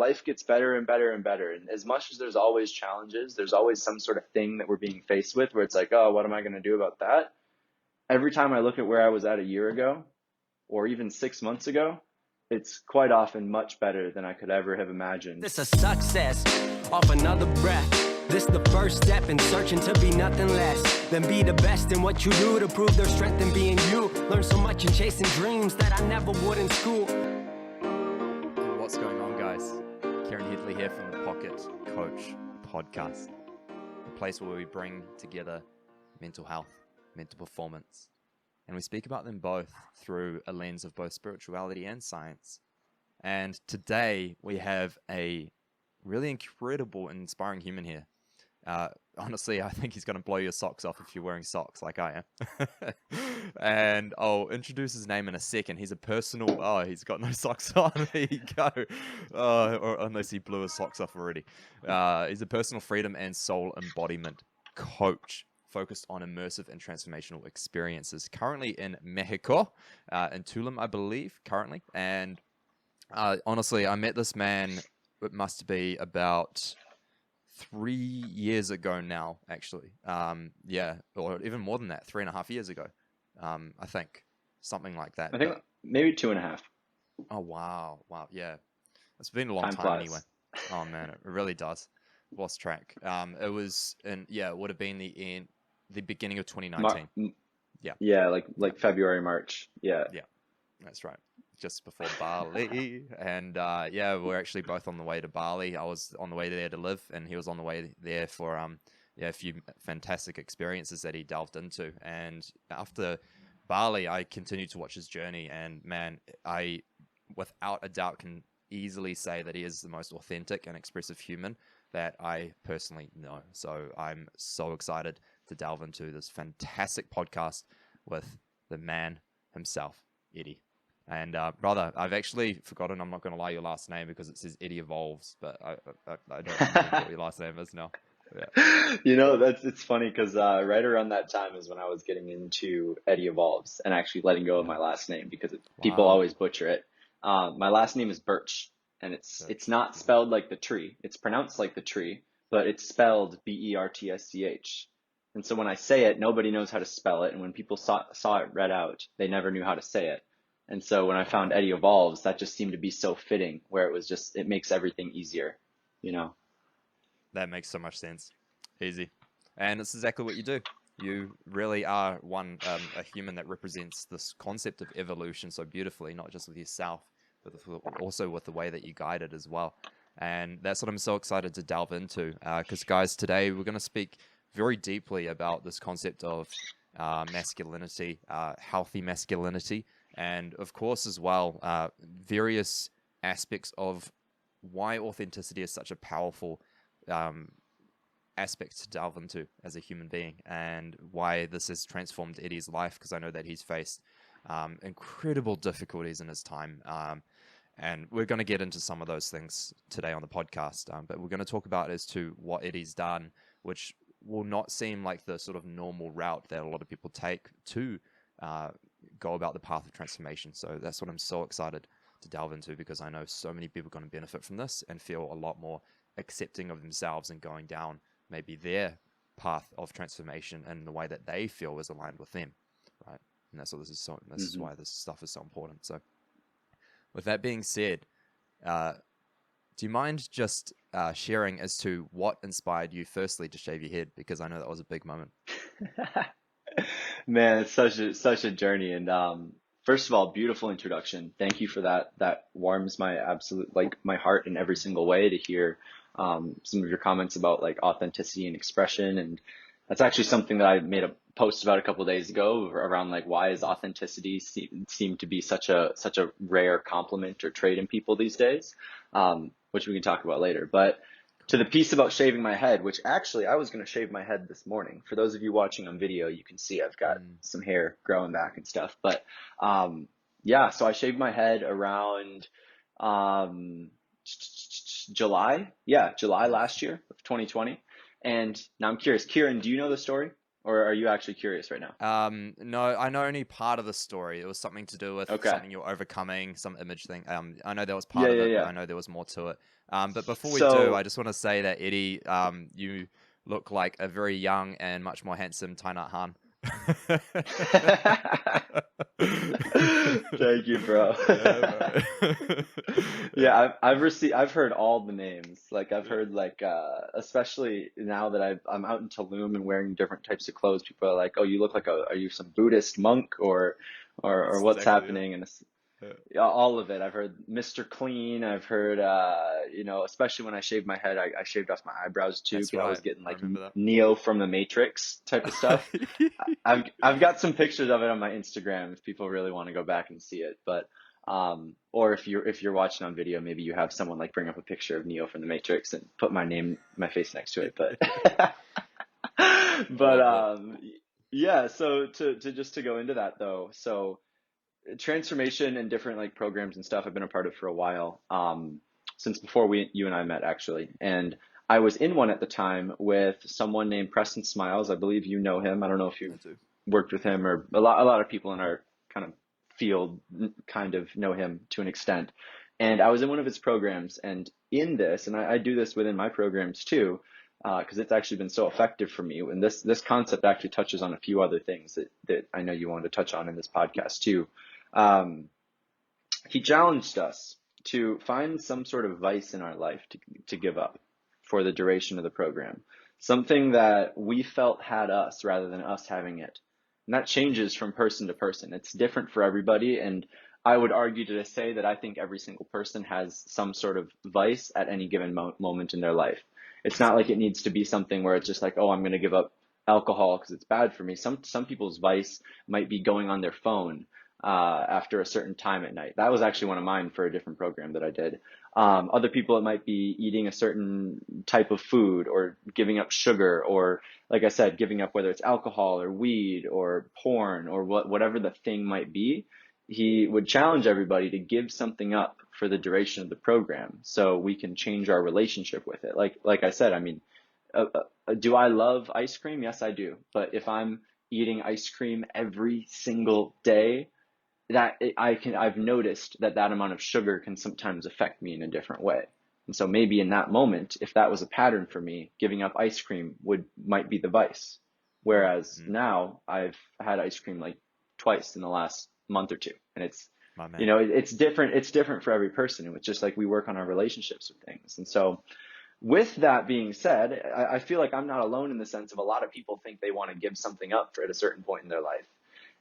life gets better and better and better. And as much as there's always challenges, there's always some sort of thing that we're being faced with where it's like, oh, what am I going to do about that? Every time I look at where I was at a year ago or even 6 months ago, it's quite often much better than I could ever have imagined. This a success off another breath. This the first step in searching to be nothing less than be the best in what you do to prove their strength in being you. Learn so much in chasing dreams that I never would in school. What's going on, guys? Kieran Headley here from the Pocket Coach Podcast, a place where we bring together mental health, mental performance, and we speak about them both through a lens of both spirituality and science. And today we have a really incredible and inspiring human here. Honestly, I think he's going to blow your socks off if you're wearing socks like I am. And I'll introduce his name in a second. He's a personal... Oh, he's got no socks on. There you go. Or unless he blew his socks off already. He's a personal freedom and soul embodiment coach focused on immersive and transformational experiences. Currently in Mexico, in Tulum, I believe, currently. And honestly, I met this man, it must be about 3 years ago now, actually. Yeah, or even more than that, 3.5 years ago. I think something like that. I think maybe 2.5. Oh, wow. Yeah. It's been a long Time time flies. anyway. Oh man, it really does. Lost track. It was it would have been the beginning of 2019. Yeah, like February, March. Yeah. Yeah, that's right. Just before Bali. And we're actually both on the way to Bali. I was on the way there to live, and he was on the way there for a few fantastic experiences that he delved into. And after Bali, I continued to watch his journey, and man, I without a doubt can easily say that he is the most authentic and expressive human that I personally know. So I'm so excited to delve into this fantastic podcast with the man himself, Eddie. And brother, I've actually forgotten, I'm not going to lie, your last name because it says Eddie Evolves, but I don't remember what your last name is now. Yeah. It's funny because right around that time is when I was getting into Eddie Evolves and actually letting go of my last name because people always butcher it. My last name is Birch, and it's not spelled like the tree. It's pronounced like the tree, but it's spelled Bertsch. And so when I say it, nobody knows how to spell it. And when people saw it read out, they never knew how to say it. And so when I found Eddie Evolves, that just seemed to be so fitting, where it makes everything easier, That makes so much sense. Easy. And it's exactly what you do. You really are a human that represents this concept of evolution so beautifully, not just with yourself, but also with the way that you guide it as well. And that's what I'm so excited to delve into. Because guys, today we're going to speak very deeply about this concept of masculinity, healthy masculinity, and of course as well, various aspects of why authenticity is such a powerful aspect to delve into as a human being, and why this has transformed Eddie's life, because I know that he's faced incredible difficulties in his time. And we're going to get into some of those things today on the podcast, but we're going to talk about as to what Eddie's done, which will not seem like the sort of normal route that a lot of people take to go about the path of transformation. So that's what I'm so excited to delve into, because I know so many people are going to benefit from this and feel a lot more accepting of themselves and going down maybe their path of transformation in the way that they feel is aligned with them, right? And that's what this is. This is why this stuff is so important. So with that being said, do you mind just sharing as to what inspired you firstly to shave your head? Because I know that was a big moment. Man, it's such a journey. And first of all, beautiful introduction. Thank you for that. That warms my my heart in every single way to hear some of your comments about like authenticity and expression. And that's actually something that I made a post about a couple of days ago around like, why is authenticity seem to be such a rare compliment or trait in people these days, which we can talk about later. But to the piece about shaving my head, which actually I was going to shave my head this morning. For those of you watching on video, you can see I've got some hair growing back and stuff. But so I shaved my head around July last year of 2020. And now I'm curious, Kieran, do you know the story? or are you actually curious right now? No, I know only part of the story. It was something to do with Okay. something you're overcoming, some image thing. I know that was Yeah, part of yeah, it, but yeah. I know there was more to it. But before we do, I So just want to say that Eddie, you look like a very young and much more handsome Tai Nhat Han. thank you, bro. Yeah, bro. Yeah, Yeah, I've heard all the names. Like I've yeah. heard like especially now that I'm out in Tulum and wearing different types of clothes, people are like, "Oh, you look like are you some Buddhist monk or That's what's exactly it. happening?" And Yeah. yeah, all of it. I've heard Mr. Clean. I've heard, especially when I shaved my head, I shaved off my eyebrows too That's because I was right. getting I like remember Neo from the Matrix type of stuff. I've got some pictures of it on my Instagram if people really want to go back and see it. But or if you're watching on video, maybe you have someone like bring up a picture of Neo from the Matrix and put my face next to it. But that. but Love that. yeah. So to just to go into that though, so transformation and different like programs and stuff I've been a part of for a while, since before you and I met actually. And I was in one at the time with someone named Preston Smiles. I believe you know him. I don't know if I you've do. worked with him, or a lot of people in our kind of field kind of know him to an extent. And I was in one of his programs, and in this, and I do this within my programs too, because it's actually been so effective for me. And this concept actually touches on a few other things that I know you wanted to touch on in this podcast too. Um, he challenged us to find some sort of vice in our life to give up for the duration of the program, something that we felt had us rather than us having it. And that changes from person to person. It's different for everybody. And I would argue to say that I think every single person has some sort of vice at any given moment in their life. It's not like it Absolutely. needs to be something where it's just like, oh, I'm going to give up alcohol because it's bad for me. Some people's vice might be going on their phone after a certain time at night. That was actually one of mine for a different program that I did. Other people, it might be eating a certain type of food or giving up sugar, or like I said, giving up whether it's alcohol or weed or porn or whatever the thing might be. He would challenge everybody to give something up for the duration of the program so we can change our relationship with it. Like I said, I mean, do I love ice cream? Yes, I do. But if I'm eating ice cream every single day, I've noticed that amount of sugar can sometimes affect me in a different way. And so maybe in that moment, if that was a pattern for me, giving up ice cream might be the vice. Whereas Mm-hmm. now I've had ice cream like twice in the last month or two, and My man. it's different. It's different for every person. And it's just like we work on our relationships with things. And so with that being said, I feel like I'm not alone in the sense of a lot of people think they want to give something up at a certain point in their life.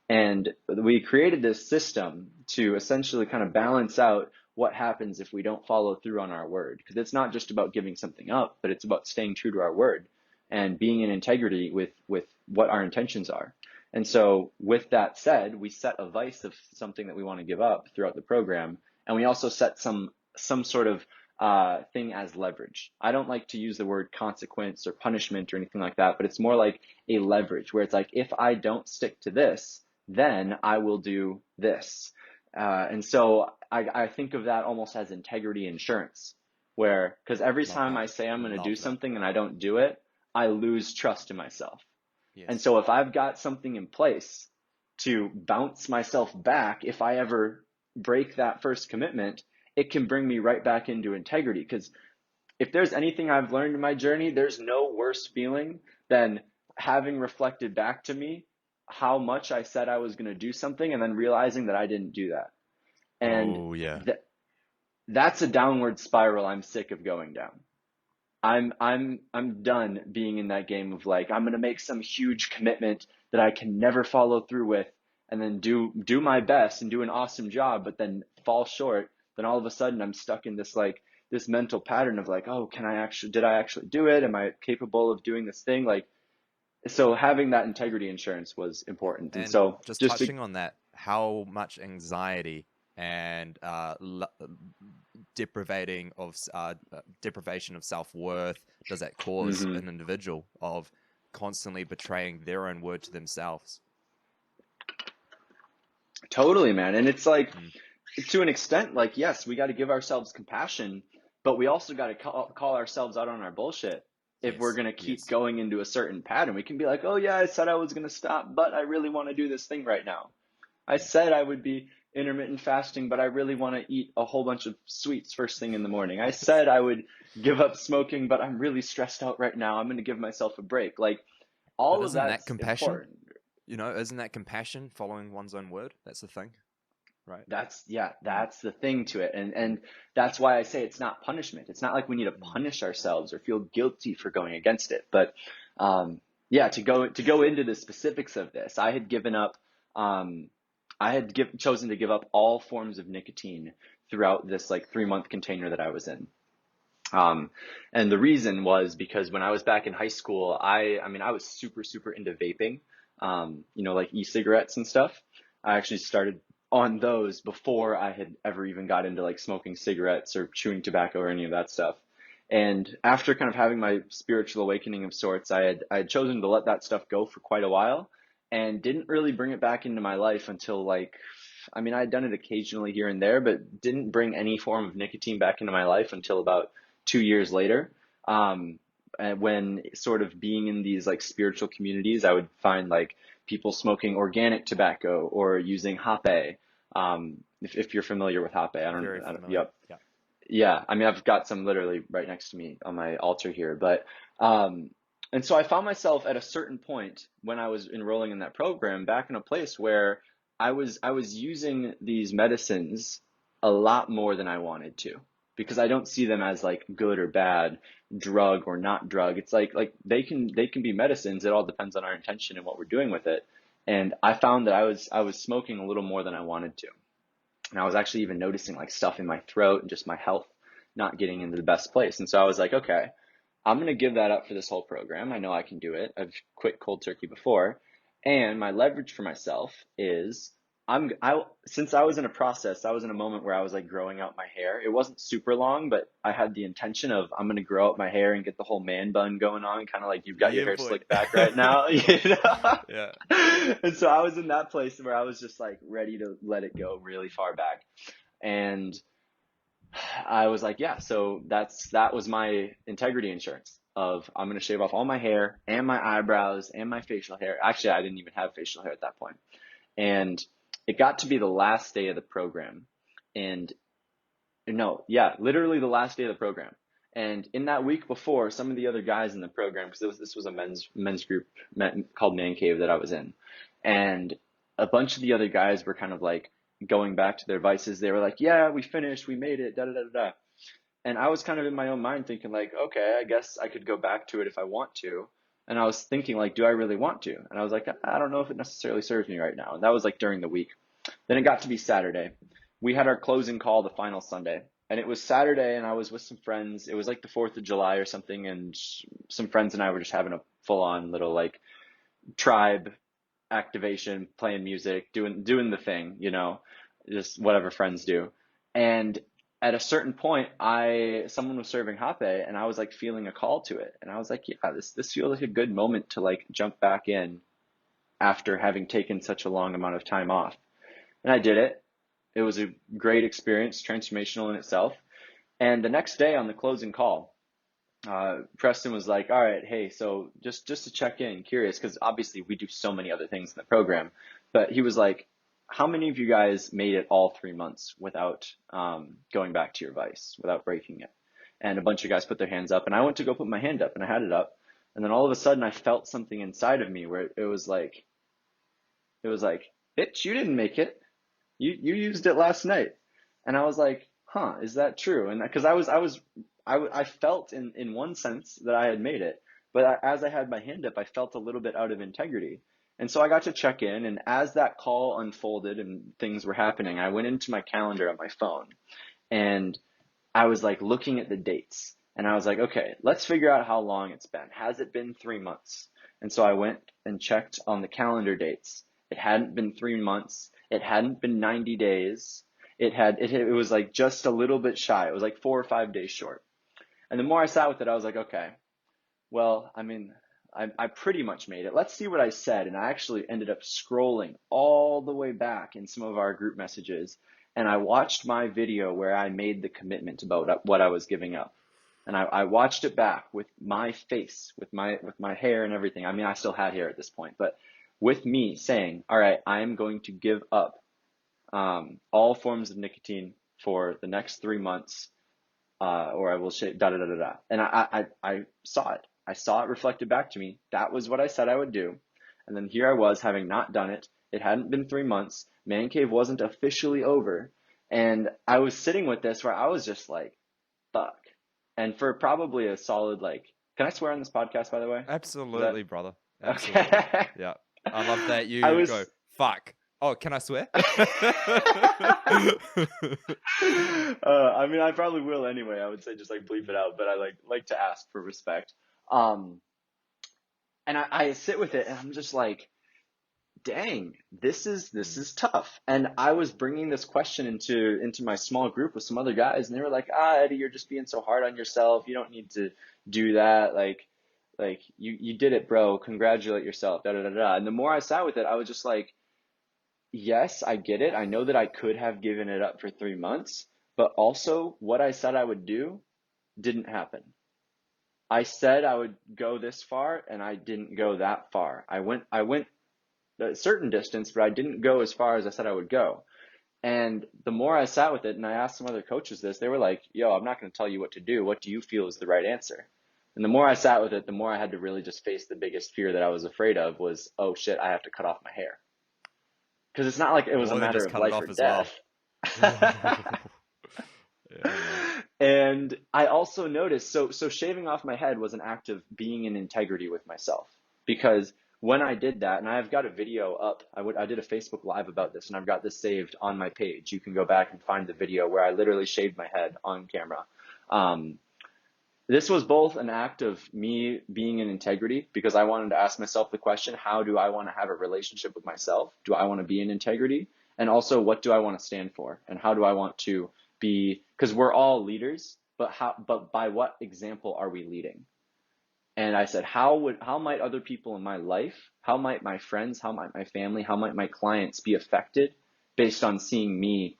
And we created this system to essentially kind of balance out what happens if we don't follow through on our word. Because it's not just about giving something up, but it's about staying true to our word and being in integrity with what our intentions are. And so with that said, we set a vice of something that we want to give up throughout the program. And we also set some sort of thing as leverage. I don't like to use the word consequence or punishment or anything like that, but it's more like a leverage where it's like, if I don't stick to this, then I will do this. And so I think of that almost as integrity insurance, because every Love time that. I say I'm going to do Love that. something and I don't do it, I lose trust in myself. And Yes. so if I've got something in place to bounce myself back, if I ever break that first commitment, it can bring me right back into integrity. Because if there's anything I've learned in my journey, there's no worse feeling than having reflected back to me how much I said I was going to do something and then realizing that I didn't do that. And Oh yeah. th that's a downward spiral I'm sick of going down. I'm done being in that game of like, I'm going to make some huge commitment that I can never follow through with, and then do my best and do an awesome job, but then fall short. Then all of a sudden I'm stuck in this mental pattern of like, oh, did I actually do it? Am I capable of doing this thing? Like, so having that integrity insurance was important. And And so just just to, touching on that, how much anxiety and deprivation of self-worth does that cause mhm, an individual of constantly betraying their own word to themselves? totally, man. And it's like, Mm. to an extent, like, yes, we got to give ourselves compassion, but we also got to call ourselves out on our bullshit. if we're Yes. going to keep Yes. going into a certain pattern. We can be like, oh yeah, I said I was going to stop, but I really want to do this thing right now. I Yeah. said I would be intermittent fasting, but I really want to eat a whole bunch of sweets first thing in the morning. I Yes. said I would give up smoking, but I'm really stressed out right now. I'm going to give myself a break. Like But all of isn't that that's compassion? important. You know, isn't that compassion following one's own word? That's the thing, right? Mm. That's the thing to it. And that's why I say it's not punishment. It's not like we need to Mm. punish ourselves or feel guilty for going against it. But yeah, to go into the specifics of this, I had given up chosen to give up all forms of nicotine throughout this like 3 month container that I was in. Um, and the reason was because when I was back in high school, I mean, I was super into vaping, like e-cigarettes and stuff. I actually started on those before I had ever even got into like smoking cigarettes or chewing tobacco or any of that stuff. And after kind of having my spiritual awakening of sorts, I had chosen to let that stuff go for quite a while and didn't really bring it back into my life until like, I mean, I had done it occasionally here and there, but didn't bring any form of nicotine back into my life until about 2 years later. And when sort of being in these like spiritual communities, I would find like people smoking organic tobacco or using hape. If you're familiar with hape, Very I don't, familiar. yep. Yeah. Yeah, I mean, I've got some literally right next to me on my altar here, but and so I found myself at a certain point when I was enrolling in that program back in a place where I was using these medicines a lot more than I wanted to because I don't see them as like good or bad, drug or not drug. It's like they can be medicines. It all depends on our intention and what we're doing with it. And I found that I was smoking a little more than I wanted to. And I was actually even noticing like stuff in my throat and just my health not getting into the best place. And so I was like, okay, I'm going to give that up for this whole program. I know I can do it. I've quit cold turkey before. And my leverage for myself is since I was in a process, I was in a moment where I was like growing out my hair. It wasn't super long, but I had the intention of I'm going to grow out my hair and get the whole man bun going on, kind of like you've got your Yeah, hair boy. slicked back right now, Yeah. And so I was in that place where I was just like ready to let it go really far back. And I was like, yeah, so that was my integrity insurance of I'm going to shave off all my hair and my eyebrows and my facial hair. Actually, I didn't even have facial hair at that point. And it got to be the last day of the program. And no, yeah, literally the last day of the program. And in that week before, some of the other guys in the program, because this was a men's group called Man Cave that I was in, and a bunch of the other guys were kind of like going back to their vices. They were like, "Yeah, we finished, we made it, da da da da." Da. And I was kind of in my own mind thinking like, "Okay, I guess I could go back to it if I want to." And I was thinking like, "Do I really want to?" And I was like, "I don't know if it necessarily serves me right now." And that was like during the week. Then it got to be Saturday. We had our closing call the final Sunday. And it was Saturday, and I was with some friends. It was like the 4th of July or something, and some friends and I were just having a full-on little like tribe activation, playing music, doing the thing, just whatever friends do. And at a certain point, someone was serving hape, and I was like feeling a call to it, and I was like, yeah, this feels like a good moment to like jump back in after having taken such a long amount of time off. And I did it. It was a great experience, transformational in itself. And the next day on the closing call, Preston was like, "All right, hey, so just to check in, curious, because obviously we do so many other things in the program." But he was like, "How many of you guys made it all 3 months without going back to your vice, without breaking it?" And a bunch of guys put their hands up, and I went to go put my hand up, and I had it up, and then all of a sudden I felt something inside of me where it was like, "Bitch, you didn't make it. You used it last night." And I was like, huh, is that true? And because I felt in one sense that I had made it, but as I had my hand up, I felt a little bit out of integrity. And so I got to check in, and as that call unfolded and things were happening, I went into my calendar on my phone, and I was like looking at the dates, and I was like, okay, let's figure out how long it's been. Has it been 3 months? And so I went and checked on the calendar dates. It hadn't been 3 months. It hadn't been 90 days. It was like just a little bit shy. It was like 4 or 5 days short. And the more I sat with it, I was like, okay, well, I mean, I pretty much made it. Let's see what I said. And I actually ended up scrolling all the way back in some of our group messages. And I watched my video where I made the commitment about what I was giving up. And I watched it back with my face, with my hair and everything. I mean, I still had hair at this point, but with me saying, all right, I am going to give up all forms of nicotine for the next 3 months, or I will shave, da da da da da. And I saw it. I saw it reflected back to me. That was what I said I would do. And then here I was, having not done it. It hadn't been 3 months. Man Cave wasn't officially over. And I was sitting with this where I was just like, fuck. And for probably a solid, like, can I swear on this podcast, by the way? Absolutely, brother. Absolutely. Okay. Yeah. I love that you I was go, fuck. Oh, can I swear? I mean, I probably will anyway. I would say just like bleep it out, but I like to ask for respect. And I sit with it and I'm just like, dang, this is tough. And I was bringing this question into my small group with some other guys, and they were like, Eddie, you're just being so hard on yourself. You don't need to do that. Like you did it, bro. Congratulate yourself. Da da da da. And the more I sat with it, I was just like, yes, I get it. I know that I could have given it up for 3 months, but also what I said I would do didn't happen. I said I would go this far, and I didn't go that far. I went a certain distance, but I didn't go as far as I said I would go. And the more I sat with it, and I asked some other coaches this, they were like, yo, I'm not going to tell you what to do. What do you feel is the right answer? And the more I sat with it, the more I had to really just face the biggest fear that I was afraid of was, oh shit, I have to cut off my hair. Because it's not like it was a matter of life or death. Yeah, and I also noticed, so shaving off my head was an act of being in integrity with myself. Because when I did that, and I've got a video up, I did a Facebook Live about this, and I've got this saved on my page. You can go back and find the video where I literally shaved my head on camera. This was both an act of me being in integrity, because I wanted to ask myself the question, how do I want to have a relationship with myself? Do I want to be in integrity? And also, what do I want to stand for? And how do I want to be, because we're all leaders, but by what example are we leading? And I said, how might other people in my life, how might my friends, how might my family, how might my clients be affected based on seeing me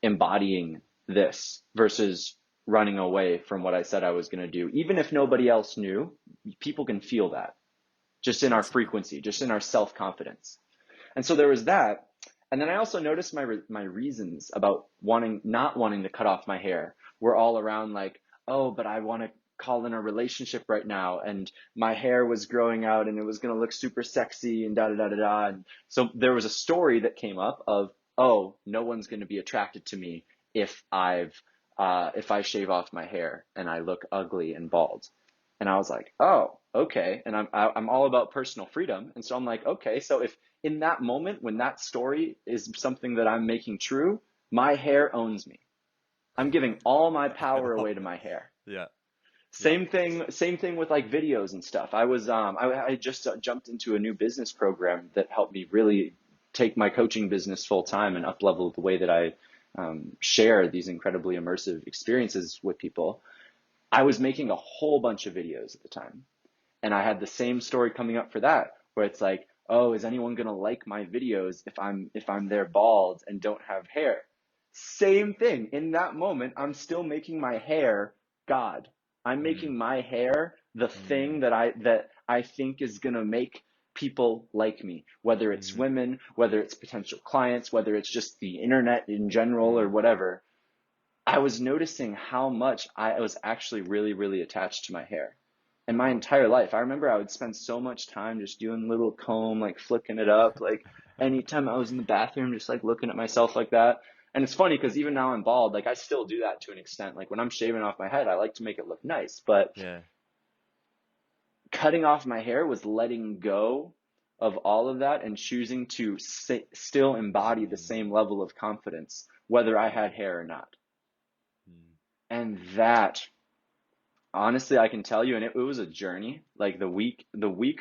embodying this versus running away from what I said I was going to do? Even if nobody else knew, people can feel that just in our frequency, just in our self-confidence. And so there was that. And then I also noticed my reasons about not wanting to cut off my hair were all around like, oh, but I want to call in a relationship right now, and my hair was growing out and it was going to look super sexy and da da da da da. And so there was a story that came up of, oh, no one's going to be attracted to me if I shave off my hair and I look ugly and bald. And I was like, oh, okay. And I'm all about personal freedom. And so I'm like, okay, so if in that moment when that story is something that I'm making true, my hair owns me. I'm giving all my power away to my hair. Yeah. Same thing with like videos and stuff. I just jumped into a new business program that helped me really take my coaching business full time and up level the way that I share these incredibly immersive experiences with people. I was making a whole bunch of videos at the time, and I had the same story coming up for that, where it's like, oh, is anyone gonna like my videos if I'm there bald and don't have hair? Same thing. In that moment, I'm still making my hair God. I'm making my hair the thing that I think is gonna make people like me, whether it's women, whether it's potential clients, whether it's just the internet in general or whatever. I was noticing how much I was actually really, really attached to my hair. And my entire life, I remember I would spend so much time just doing a little comb, like flicking it up, like anytime I was in the bathroom, just like looking at myself like that. And it's funny because even now I'm bald, like I still do that to an extent. Like when I'm shaving off my head, I like to make it look nice, but cutting off my hair was letting go of all of that and choosing to still embody the same level of confidence, whether I had hair or not. And that, honestly, I can tell you, and it was a journey. Like the week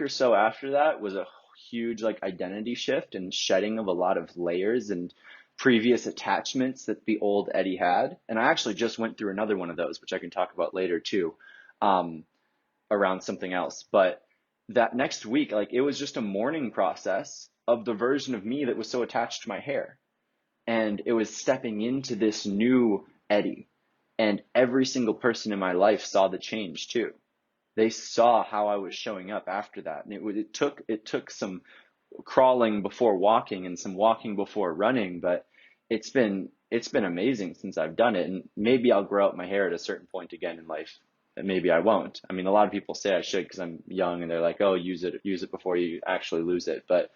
or so after that was a huge like identity shift and shedding of a lot of layers and previous attachments that the old Eddie had. And I actually just went through another one of those, which I can talk about later too, around something else. But that next week, like it was just a mourning process of the version of me that was so attached to my hair. And it was stepping into this new Eddie. And every single person in my life saw the change too. They saw how I was showing up after that. And it took some crawling before walking and some walking before running, but it's been amazing since I've done it. And maybe I'll grow out my hair at a certain point again in life. And maybe I won't. I mean, a lot of people say I should because I'm young, and they're like, "Oh, use it before you actually lose it." But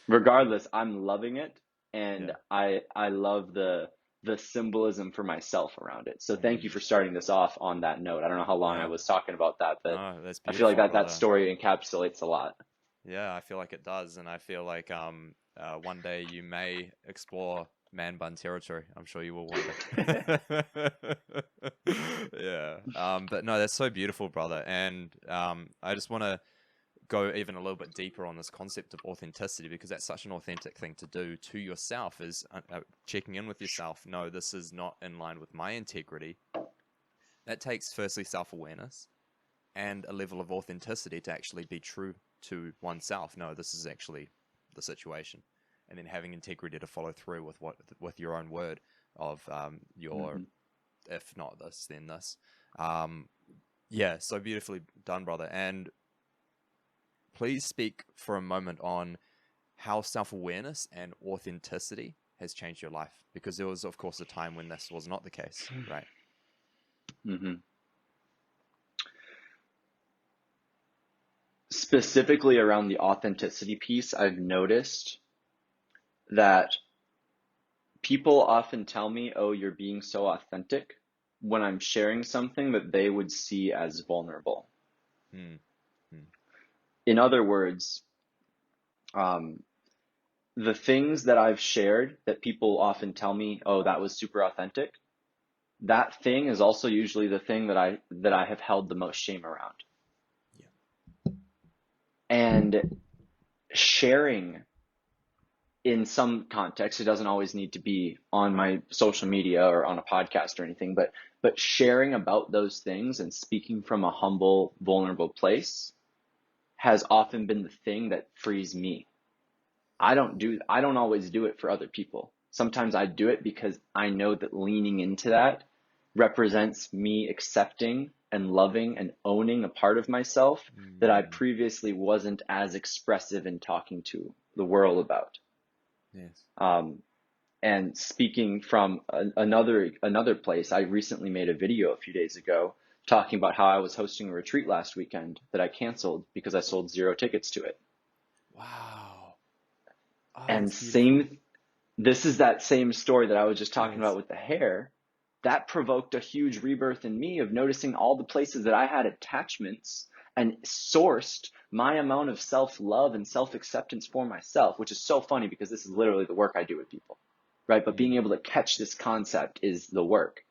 regardless, I'm loving it, and Yeah. I love the symbolism for myself around it. So thank you for starting this off on that note. I don't know how long I Yeah. was talking about that, but No, that's I feel like beautiful, that brother. story encapsulates a lot. Yeah, I feel like it does, and I feel like one day you may explore man bun territory. I'm sure you will one day. Yeah. But no, that's so beautiful, brother. And I just want to go even a little bit deeper on this concept of authenticity, because that's such an authentic thing to do to yourself, is checking in with yourself. No, this is not in line with my integrity. That takes firstly self-awareness and a level of authenticity to actually be true to oneself. No, this is actually the situation. And then having integrity to follow through with your own word of your, if not this, then this. Yeah, so beautifully done, brother. And please speak for a moment on how self-awareness and authenticity has changed your life, because there was, of course, a time when this was not the case, right? Mm-hmm. Specifically around the authenticity piece, I've noticed that people often tell me, "Oh, you're being so authentic," when I'm sharing something that they would see as vulnerable. Hmm. Hmm. In other words, the things that I've shared that people often tell me, "Oh, that was super authentic," that thing is also usually the thing that I have held the most shame around. Yeah. And sharing in some context, it doesn't always need to be on my social media or on a podcast or anything, but sharing about those things and speaking from a humble, vulnerable place has often been the thing that frees me. I don't always do it for other people. Sometimes I do it because I know that leaning into that represents me accepting and loving and owning a part of myself that I Mm. previously wasn't as expressive in talking to the world about. Yes. And speaking from another place, I recently made a video a few days ago talking about how I was hosting a retreat last weekend that I canceled because I sold 0 tickets to it. Wow. Oh, And that's beautiful. this is that same story that I was just talking about Yes. with the hair. That provoked a huge rebirth in me of noticing all the places that I had attachments and sourced my amount of self-love and self-acceptance for myself, which is so funny because this is literally the work I do with people, right? But being Mm. able to catch this concept is the work.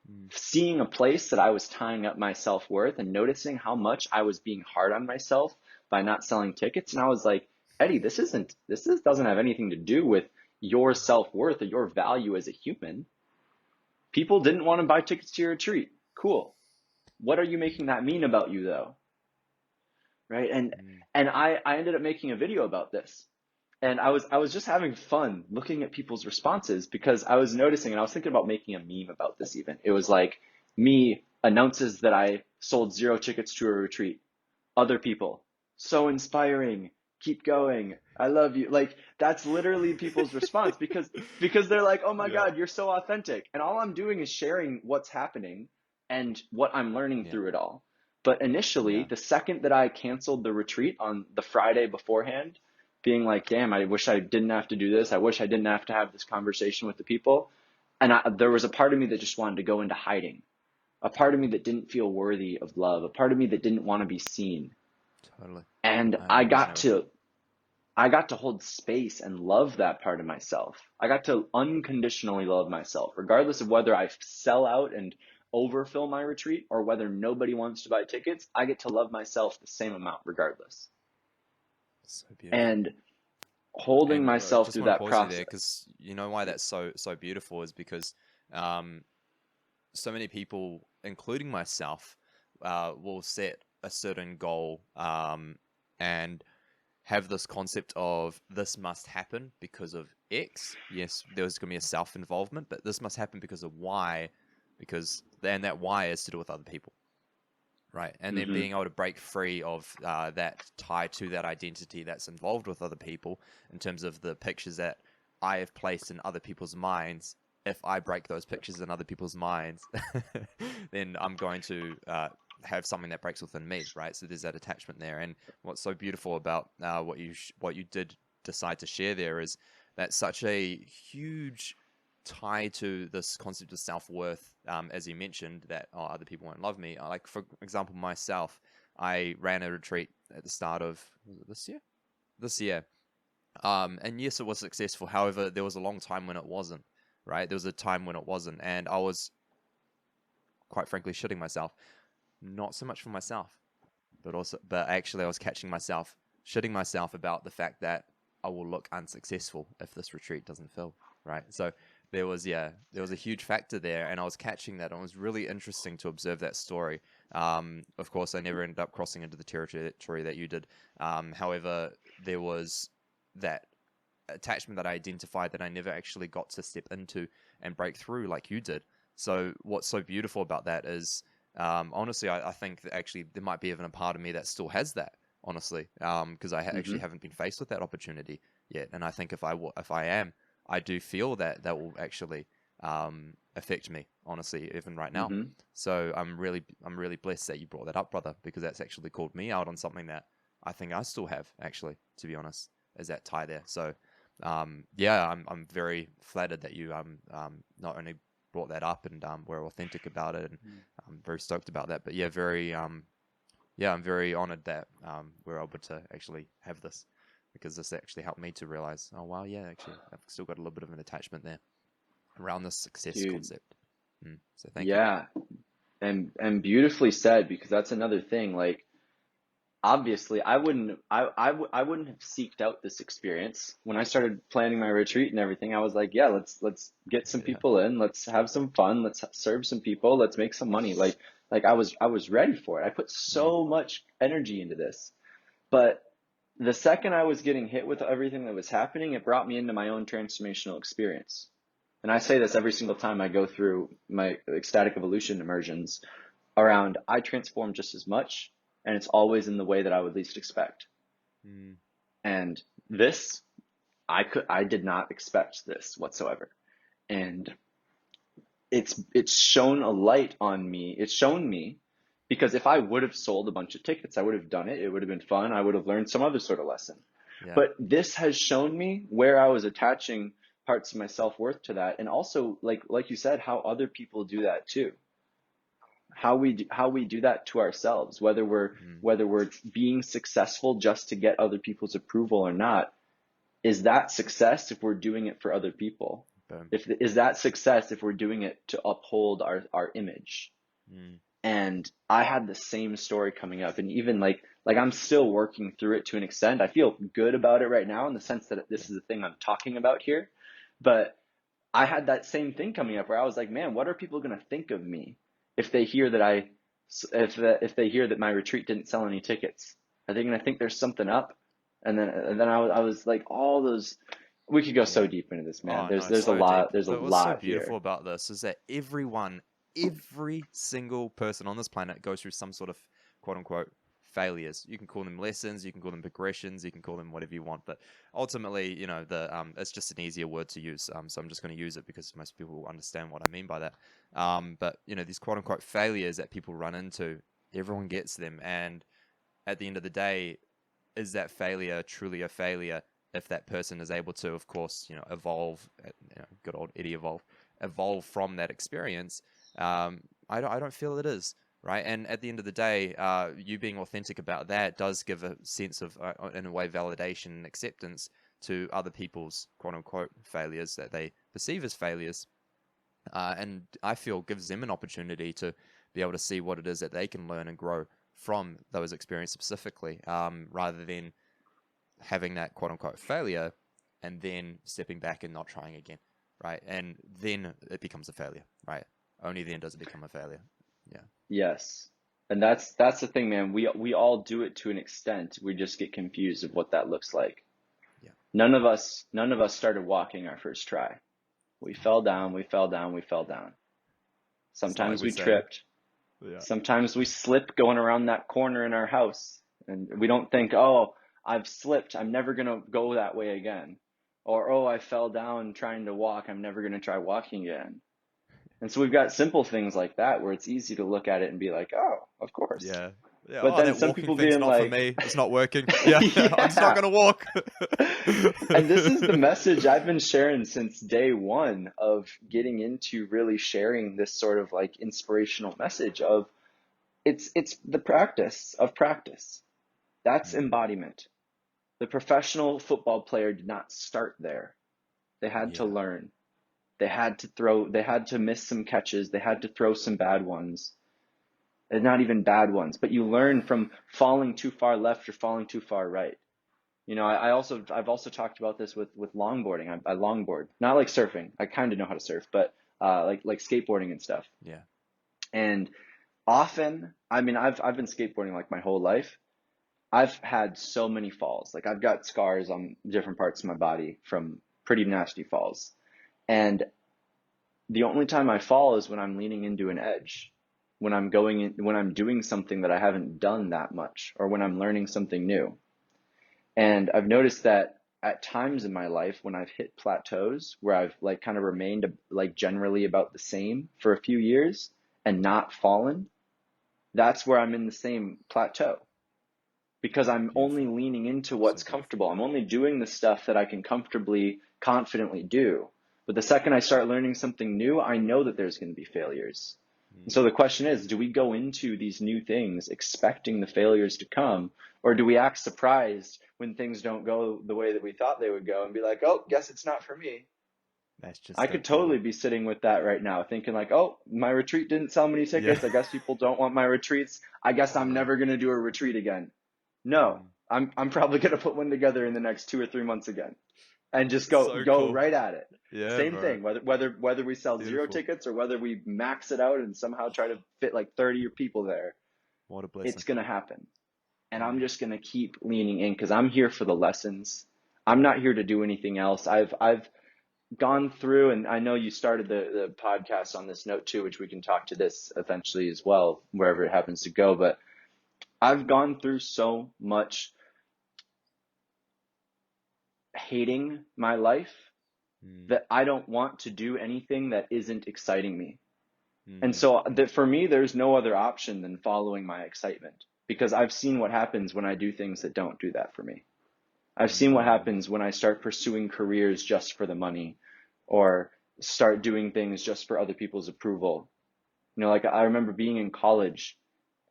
Mm. Seeing a place that I was tying up my self-worth and noticing how much I was being hard on myself by not selling tickets. And I was like, Eddie, doesn't have anything to do with your self-worth or your value as a human. People didn't want to buy tickets to your retreat. Cool. What are you making that mean about you though? Right? Mm. And I ended up making a video about this. And I was just having fun looking at people's responses because I was noticing, and I was thinking about making a meme about this even. It was like me announces that I sold 0 tickets to a retreat. Other people, so inspiring, keep going, I love you. Like that's literally people's response because they're like, "Oh my Yeah. God, you're so authentic." And all I'm doing is sharing what's happening and what I'm learning Yeah. through it all. But initially, Yeah. the second that I canceled the retreat on the Friday beforehand, being like, "Damn, I wish I didn't have to do this. I wish I didn't have to have this conversation with the people." And there was a part of me that just wanted to go into hiding. A part of me that didn't feel worthy of love, a part of me that didn't want to be seen. Totally. And I resonate with that. I got to hold space and love that part of myself. I got to unconditionally love myself, regardless of whether I sell out and overfill my retreat or whether nobody wants to buy tickets. I get to love myself the same amount regardless. So beautiful. And holding And myself just through want to that pause you there, process. because you know why that's so beautiful is because um, so many people, including myself, will set a certain goal and have this concept of this must happen because of X. Yes, there's going to be a self-involvement, but this must happen because of Y. because then that why is to do with other people, right? And then Mm-hmm. being able to break free of that tie to that identity that's involved with other people in terms of the pictures that I have placed in other people's minds. If I break those pictures in other people's minds, then I'm going to have something that breaks within me, right? So there's that attachment there. And what's so beautiful about what you did decide to share there is that such a huge tie to this concept of self-worth, as you mentioned, that other people won't love me. Like, for example, myself, I ran a retreat at the start of, was it this year? This year. And yes, it was successful. However, there was a long time when it wasn't, right? There was a time when it wasn't. And I was, quite frankly, shitting myself. Not so much for myself, but actually I was catching myself, shitting myself about the fact that I will look unsuccessful if this retreat doesn't fill, right? So there was a huge factor there, and I was catching that. And it was really interesting to observe that story. Of course, I never ended up crossing into the territory that you did. However, there was that attachment that I identified that I never actually got to step into and break through like you did. So what's so beautiful about that is, honestly, I think that actually there might be even a part of me that still has that, honestly, because I actually Mm-hmm. haven't been faced with that opportunity yet. And I think if I am, I do feel that that will actually affect me, honestly, even right now. Mm-hmm. So I'm really blessed that you brought that up, brother, because that's actually called me out on something that I think I still have, actually, to be honest, is that tie there. So yeah, I'm very flattered that you not only brought that up and were authentic about it, and I'm very stoked about that. But yeah, I'm very honored that we're able to actually have this, because this actually helped me to realize, oh wow, yeah, actually I've still got a little bit of an attachment there around this success Dude, concept. So thank you. yeah. And beautifully said, because that's another thing. Like, obviously I wouldn't have seeked out this experience when I started planning my retreat and everything. I was like, yeah, let's get some Yeah. people in, let's have some fun, let's serve some people, let's make some money. Like I was ready for it. I put Mm, so much energy into this. But the second I was getting hit with everything that was happening, it brought me into my own transformational experience. And I say this every single time I go through my ecstatic evolution immersions around, I transform just as much, and it's always in the way that I would least expect. mm, And this, I did not expect this whatsoever. And it's shown a light on me. It's shown me, because if I would have sold a bunch of tickets, I would have done it. It would have been fun. I would have learned some other sort of lesson. yeah. But this has shown me where I was attaching parts of my self-worth to that. And also, like you said, how other people do that too. How we do that to ourselves, Mm, whether we're being successful just to get other people's approval or not. Is that success if we're doing it for other people? boom. Is that success if we're doing it to uphold our image? Mm, And I had the same story coming up, and even like I'm still working through it to an extent. I feel good about it right now in the sense that yeah. this is the thing I'm talking about here. But I had that same thing coming up where I was like, man, what are people going to think of me if they hear that if they hear that my retreat didn't sell any tickets? Are they going to think there's something up? And then I was like, all those. We could go so Yeah. deep into this, man. Oh There's no, there's a so deep. lot there's a But what's so lot beautiful here. about this is that every single person on this planet goes through some sort of quote unquote failures. You can call them lessons, you can call them progressions, you can call them whatever you want. But ultimately, the it's just an easier word to use. So I'm just going to use it because most people will understand what I mean by that. But these quote unquote failures that people run into, everyone gets them, and at the end of the day, is that failure truly a failure if that person is able to, of course, evolve, good old Eddie evolve from that experience? I don't feel it is, right. And at the end of the day, you being authentic about that does give a sense of, in a way, validation and acceptance to other people's quote unquote failures that they perceive as failures. And I feel gives them an opportunity to be able to see what it is that they can learn and grow from those experiences specifically, rather than having that quote unquote failure and then stepping back and not trying again, right? And then it becomes a failure, right? Only then does it become a failure. Yeah. Yes. And that's the thing, man. We all do it to an extent. We just get confused of what that looks like. Yeah. None of us started walking our first try. We Oh, fell down, we fell down, we fell down. like Sometimes we we say. tripped. Yeah. Sometimes we slip going around that corner in our house, and we don't think, oh, I've slipped. I'm never going to go that way again. Or, oh, I fell down trying to walk. I'm never going to try walking again. And so we've got simple things like that where it's easy to look at it and be like, oh, of course. Yeah. Yeah. But Oh, then that some walking people thing's being not for like, me. It's not working. Yeah. I'm just not yeah. going to walk. And this is the message I've been sharing since day one of getting into really sharing this sort of like inspirational message of it's the practice of practice. That's embodiment. The professional football player did not start there. They had to Yeah. learn. They had to throw, they had to miss some catches. They had to throw some bad ones. And not even bad ones, but you learn from falling too far left or falling too far right. You know, I've also talked about this with longboarding. I longboard, not like surfing. I kind of know how to surf, but like skateboarding and stuff. Yeah. And often, I mean, I've been skateboarding like my whole life. I've had so many falls. Like I've got scars on different parts of my body from pretty nasty falls. And the only time I fall is when I'm leaning into an edge, when I'm going in, when I'm doing something that I haven't done that much, or when I'm learning something new. And I've noticed that at times in my life when I've hit plateaus where I've like kind of remained like generally about the same for a few years and not fallen, that's where I'm in the same plateau because I'm only Beautiful. leaning into So what's beautiful. comfortable. I'm only doing the stuff that I can comfortably, confidently do. But the second I start learning something new, I know that there's going to be failures. And so the question is, do we go into these new things expecting the failures to come, or do we act surprised when things don't go the way that we thought they would go and be like, oh, guess it's not for me? That's just I it, could brother. totally be sitting with that right now, thinking like, oh, my retreat didn't sell many Yeah. tickets. I guess people don't want my retreats. I guess I'm Totally. never going to do a retreat again. No, I'm probably going to put one together in the next 2 or 3 months again and just So go cool. right at it. Yeah, Same bro. thing, whether we sell 0 Beautiful. tickets or whether we max it out and somehow try to fit like 30 people there, What a blessing. it's going to happen. And I'm just going to keep leaning in because I'm here for the lessons. I'm not here to do anything else. I've gone through, and I know you started the podcast on this note too, which we can talk to this eventually as well, wherever it happens to go. But I've gone through so much hating my life that I don't want to do anything that isn't exciting me. And so that for me, there's no other option than following my excitement because I've seen what happens when I do things that don't do that for me. I've seen what happens when I start pursuing careers just for the money or start doing things just for other people's approval. You know, like I remember being in college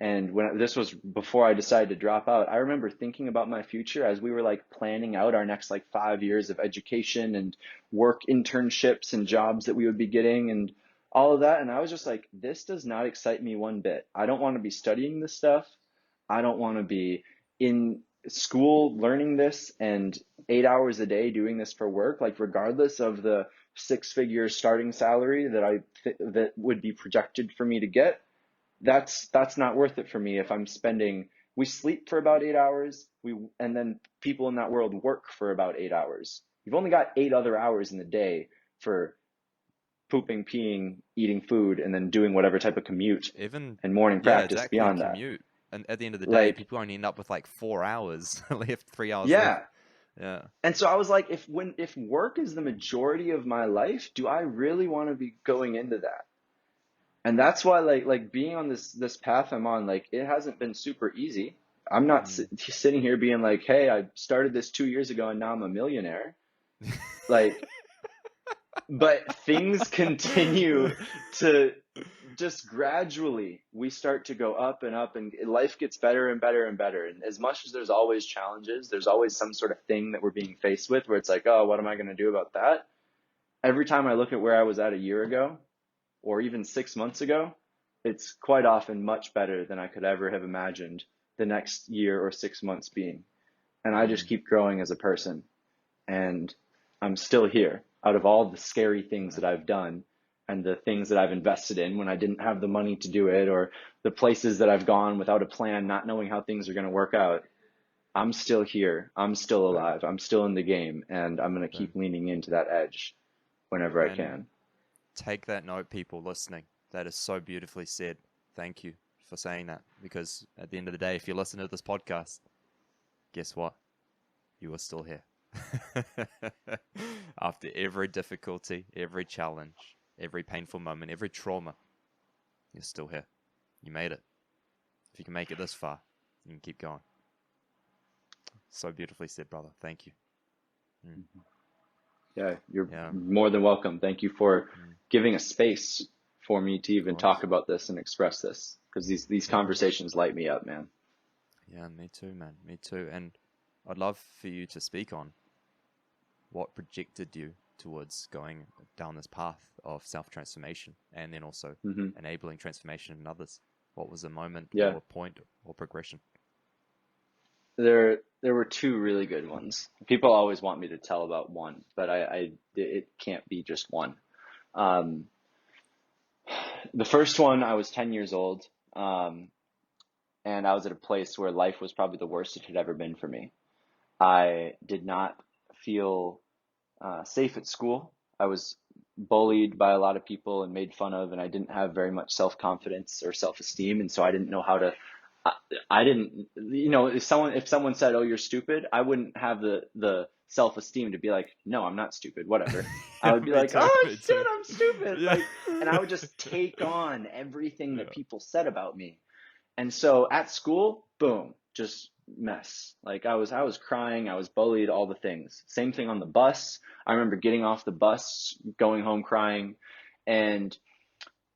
and when this was before I decided to drop out, I remember thinking about my future as we were like planning out our next like 5 years of education and work internships and jobs that we would be getting and all of that. And I was just like, this does not excite me one bit. I don't want to be studying this stuff. I don't want to be in school learning this and 8 hours a day doing this for work, like regardless of the 6-figure starting salary that would be projected for me to get. That's not worth it for me if I'm spending, we sleep for about 8 hours, and then people in that world work for about 8 hours. You've only got 8 other hours in the day for pooping, peeing, eating food, and then doing whatever type of commute Even, and morning yeah, practice exactly. beyond that. Commute. And at the end of the day, Like, people only end up with like 4 hours left, 3 hours left. yeah. Yeah. And so I was like, if work is the majority of my life, do I really want to be going into that? And that's why like being on this path I'm on, like it hasn't been super easy. I'm not sitting here being like, hey, I started this 2 years ago and now I'm a millionaire. Like, but things continue to just gradually, we start to go up and up and life gets better and better and better. And as much as there's always challenges, there's always some sort of thing that we're being faced with where it's like, oh, what am I going to do about that? Every time I look at where I was at a year ago or even 6 months ago, it's quite often much better than I could ever have imagined the next year or 6 months being. And I just keep growing as a person. And I'm still here out of all the scary things that I've done and the things that I've invested in when I didn't have the money to do it, or the places that I've gone without a plan, not knowing how things are going to work out. I'm still here. I'm still alive. I'm still in the game, and I'm going to keep leaning into that edge whenever I And can. take that note, people listening. That is so beautifully said. Thank you for saying that, because at the end of the day, if you listen to this podcast, guess what? You are still here. After every difficulty, every challenge, every painful moment, every trauma, you're still here. You made it. If you can make it this far, you can keep going. So beautifully said, brother. Thank you. Yeah, you're more than welcome. Thank you for giving a space for me to even talk about this and express this, because these conversations light me up, man. Yeah, me too, man. Me too. And I'd love for you to speak on what projected you towards going down this path of self-transformation, and then also enabling transformation in others. What was a moment or a point or progression? There were two really good ones. People always want me to tell about one, but it can't be just one. The first one, I was 10 years old, and I was at a place where life was probably the worst it had ever been for me. I did not feel safe at school. I was bullied by a lot of people and made fun of, and I didn't have very much self-confidence or self-esteem, and so I didn't know how to. I didn't, if someone said, "Oh, you're stupid," I wouldn't have the self-esteem to be like, "No, I'm not stupid, whatever." I would be like, too, "Oh me shit, too. I'm stupid," Yeah. and I would just take on everything that people said about me. And so at school, boom, just mess. Like I was crying, I was bullied, all the things. Same thing on the bus. I remember getting off the bus, going home crying, and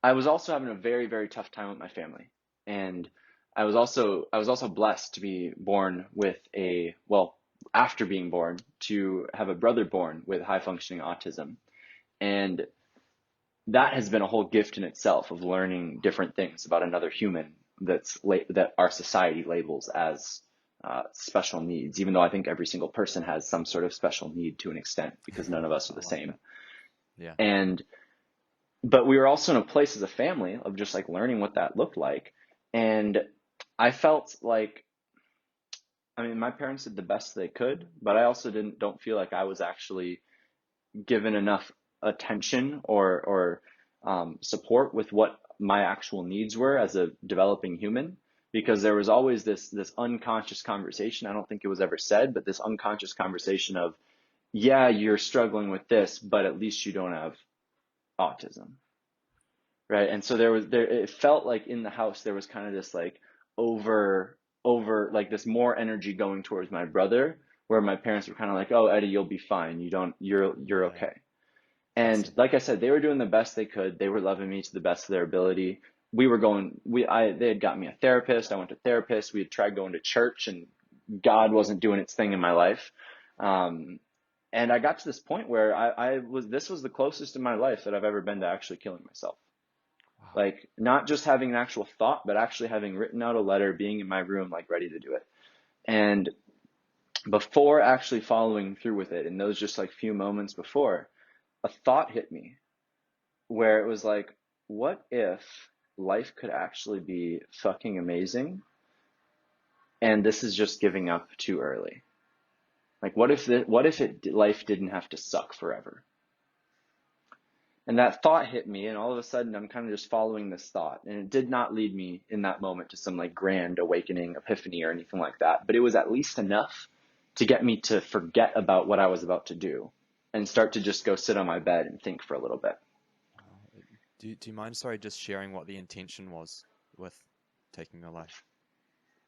I was also having a very, very tough time with my family. And I was also blessed to be born with after being born, to have a brother born with high functioning autism. And that has been a whole gift in itself, of learning different things about another human that our society labels as special needs, even though I think every single person has some sort of special need to an extent, because none of us are the same. Yeah. But we were also in a place as a family of just like learning what that looked like. And I felt like, I mean, my parents did the best they could, but I also don't feel like I was actually given enough attention or support with what my actual needs were as a developing human, because there was always this unconscious conversation. I don't think it was ever said, but this unconscious conversation of, yeah, you're struggling with this, but at least you don't have autism, right? And so it felt like in the house there was kind of this like over like this more energy going towards my brother, where my parents were kind of like, "Oh, Eddie, you'll be fine. You're okay." And like I said, they were doing the best they could. They were loving me to the best of their ability. They had got me a therapist. I went to therapist. We had tried going to church, and God wasn't doing its thing in my life. And I got to this point where this was the closest in my life that I've ever been to actually killing myself. Wow. Like not just having an actual thought, but actually having written out a letter, being in my room, like ready to do it. And before actually following through with it, in those just like few moments before, a thought hit me where it was like, what if life could actually be fucking amazing, and this is just giving up too early? Like, what if life didn't have to suck forever? And that thought hit me, and all of a sudden I'm kind of just following this thought, and it did not lead me in that moment to some like grand awakening, epiphany, or anything like that, but it was at least enough to get me to forget about what I was about to do and start to just go sit on my bed and think for a little bit. Do you mind, sorry, just sharing what the intention was with taking your life?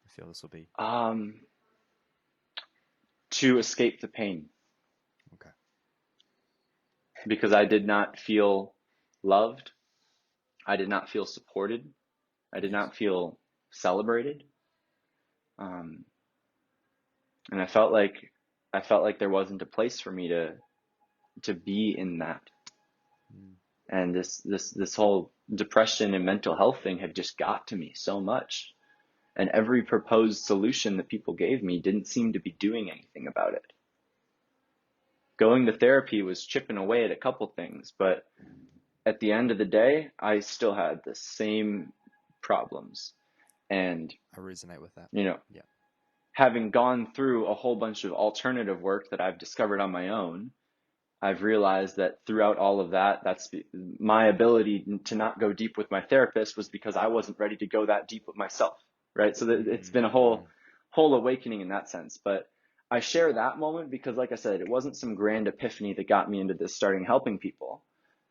I feel this will be to escape the pain. Okay. Because I did not feel loved. I did not feel supported. I did not feel celebrated. And I felt like there wasn't a place for me to be in that. And this whole depression and mental health thing had just got to me so much. And every proposed solution that people gave me didn't seem to be doing anything about it. Going to therapy was chipping away at a couple things, but at the end of the day, I still had the same problems. And I resonate with that. Having gone through a whole bunch of alternative work that I've discovered on my own, I've realized that throughout all of that, my ability to not go deep with my therapist was because I wasn't ready to go that deep with myself, right? So that it's been a whole awakening in that sense. But I share that moment because, like I said, it wasn't some grand epiphany that got me into this starting helping people.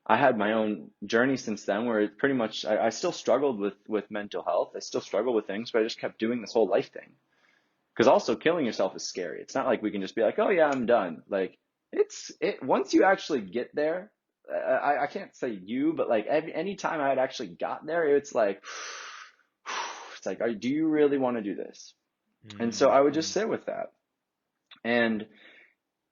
I had my own journey since then where it pretty much, I still struggled with mental health. I still struggle with things, but I just kept doing this whole life thing. Because also killing yourself is scary. It's not like we can just be like, oh yeah, I'm done. Like once you actually get there, I can't say you, but like any time I had actually got there, it's like, do you really want to do this? And so I would just sit with that. And,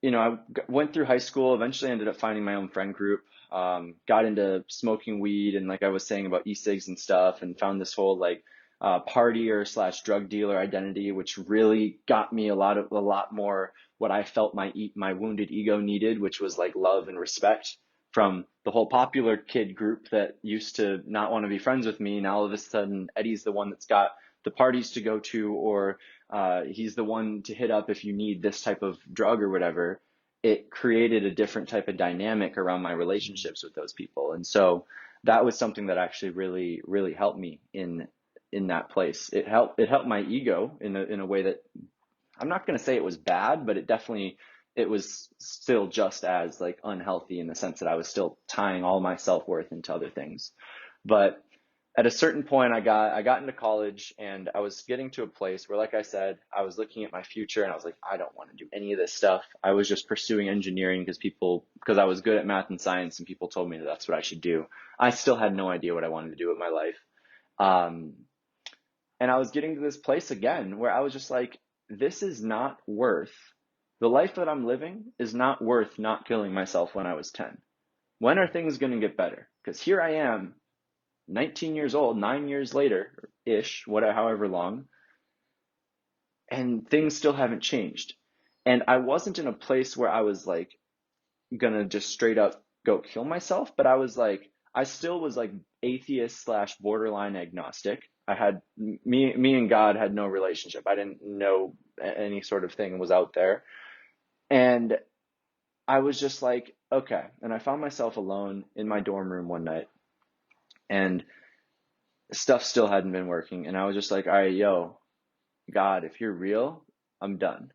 I went through high school, eventually ended up finding my own friend group, got into smoking weed and like I was saying about e-cigs and stuff, and found this whole like partier / drug dealer identity, which really got me a lot more what I felt my wounded ego needed, which was like love and respect from the whole popular kid group that used to not want to be friends with me. Now all of a sudden Eddie's the one that's got the parties to go to, or he's the one to hit up if you need this type of drug or whatever. It created a different type of dynamic around my relationships with those people. And so that was something that actually really, really helped me in that place. It helped my ego in a way that I'm not going to say it was bad, but it was still just as like unhealthy in the sense that I was still tying all my self-worth into other things. But at a certain point, I got into college, and I was getting to a place where, like I said, I was looking at my future and I was like, I don't want to do any of this stuff. I was just pursuing engineering because I was good at math and science, and people told me that that's what I should do. I still had no idea what I wanted to do with my life. And I was getting to this place again where I was just like, this is not worth, the life that I'm living is not worth not killing myself when I was 10. When are things going to get better? Because here I am, 19 years old, 9 years later ish, whatever, however long, and things still haven't changed. And I wasn't in a place where I was like gonna just straight up go kill myself, but I still was like atheist / borderline agnostic. I had me and God had no relationship. I didn't know any sort of thing was out there. And I was just like, okay. And I found myself alone in my dorm room one night, and stuff still hadn't been working. And I was just like, all right, yo, God, if you're real, I'm done.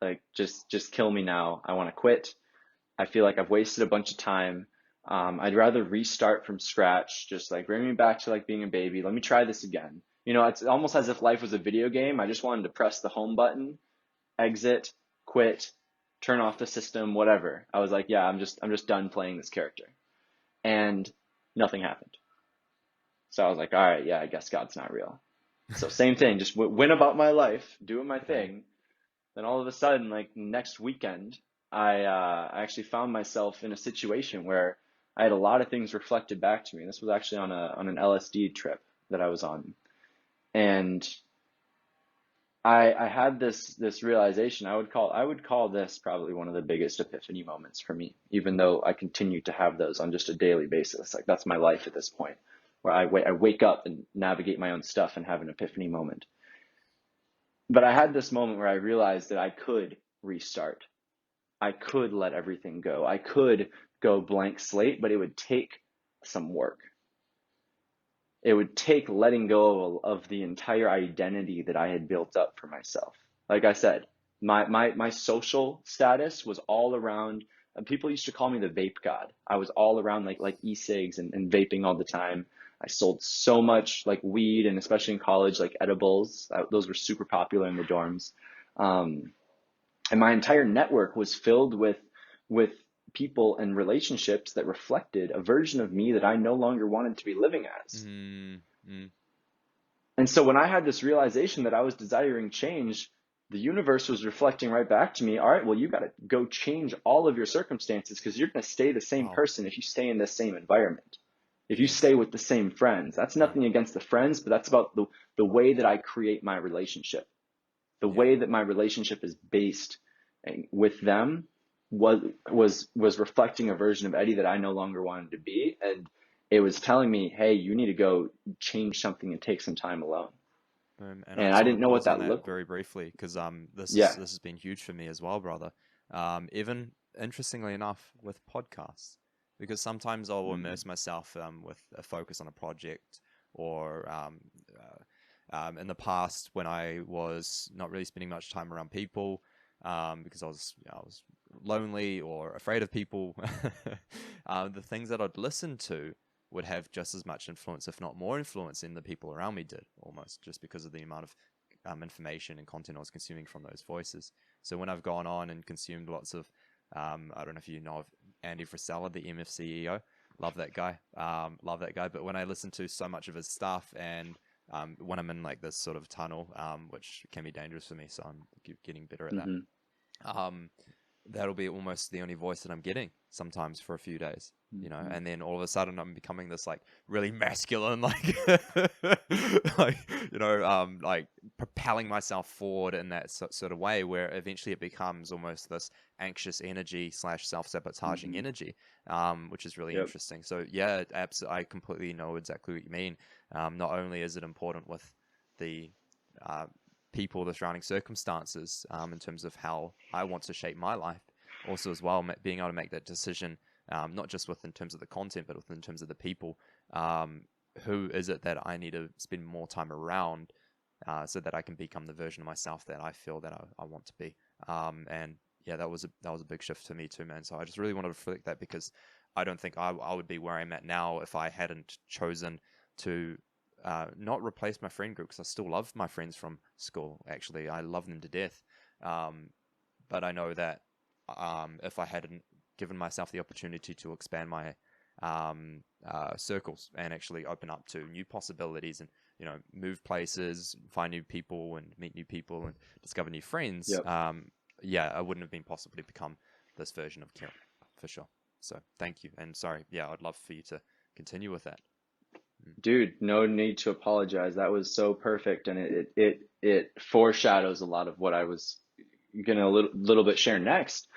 Like, just kill me now. I want to quit. I feel like I've wasted a bunch of time. I'd rather restart from scratch. Just like bring me back to like being a baby. Let me try this again. It's almost as if life was a video game. I just wanted to press the home button, exit, quit, turn off the system, whatever. I was like, yeah, I'm just done playing this character. And nothing happened. So I was like, all right, yeah, I guess God's not real. So same thing, just went about my life, doing my thing. Then all of a sudden, like next weekend, I actually found myself in a situation where I had a lot of things reflected back to me. This was actually on an LSD trip that I was on. And I had this realization. I would call this probably one of the biggest epiphany moments for me, even though I continue to have those on just a daily basis. Like that's my life at this point, where I wake up and navigate my own stuff and have an epiphany moment. But I had this moment where I realized that I could restart. I could let everything go. I could go blank slate, but it would take some work. It would take letting go of the entire identity that I had built up for myself. Like I said, my social status was all around, and people used to call me the vape god. I was all around like e-cigs and vaping all the time. I sold so much like weed, and especially in college, like edibles. Those were super popular in the dorms. And my entire network was filled with people and relationships that reflected a version of me that I no longer wanted to be living as. And so when I had this realization that I was desiring change, the universe was reflecting right back to me, all right, well, you got to go change all of your circumstances, because you're going to stay the same person if you stay in the same environment. If you stay with the same friends. That's nothing against the friends, but that's about the way that I create my relationship. The way that my relationship is based with them was reflecting a version of Eddie that I no longer wanted to be. And it was telling me, hey, you need to go change something and take some time alone. And I didn't know what that looked like. Very briefly, because this Yeah. has been huge for me as well, brother. Even interestingly enough, with podcasts, because sometimes I'll immerse myself with a focus on a project, or in the past when I was not really spending much time around people, because I was lonely or afraid of people, the things that I'd listen to would have just as much influence, if not more influence, than the people around me did, almost just because of the amount of information and content I was consuming from those voices. So when I've gone on and consumed lots of, I don't know if you know of Andy Frisella, the EMF CEO, love that guy, love that guy. But when I listen to so much of his stuff, and when I'm in like this sort of tunnel, which can be dangerous for me, so I'm getting better at that. That'll be almost the only voice that I'm getting sometimes for a few days, you know, and then all of a sudden I'm becoming this like really masculine, like, like, you know, like propelling myself forward in that sort of way, where eventually it becomes almost this anxious energy / self-sabotaging energy, which is really interesting. So yeah, I completely know exactly what you mean. Not only is it important with the people, the surrounding circumstances, in terms of how I want to shape my life, also as well being able to make that decision, not just in terms of the content, but in terms of the people. Who is it that I need to spend more time around, so that I can become the version of myself that I feel that I want to be. And yeah, that was a big shift to me too, man. So I just really wanted to reflect that, because I don't think I would be where I'm at now if I hadn't chosen to not replace my friend group, because I still love my friends from school. Actually, I love them to death. But I know that if I hadn't given myself the opportunity to expand my circles and actually open up to new possibilities, and, you know, move places, find new people and meet new people and discover new friends, yeah, I wouldn't have been possible to become this version of Kieran, for sure. So thank you. And sorry, yeah, I'd love for you to continue with that. Dude, no need to apologize. That was so perfect, and it foreshadows a lot of what I was gonna little bit share next.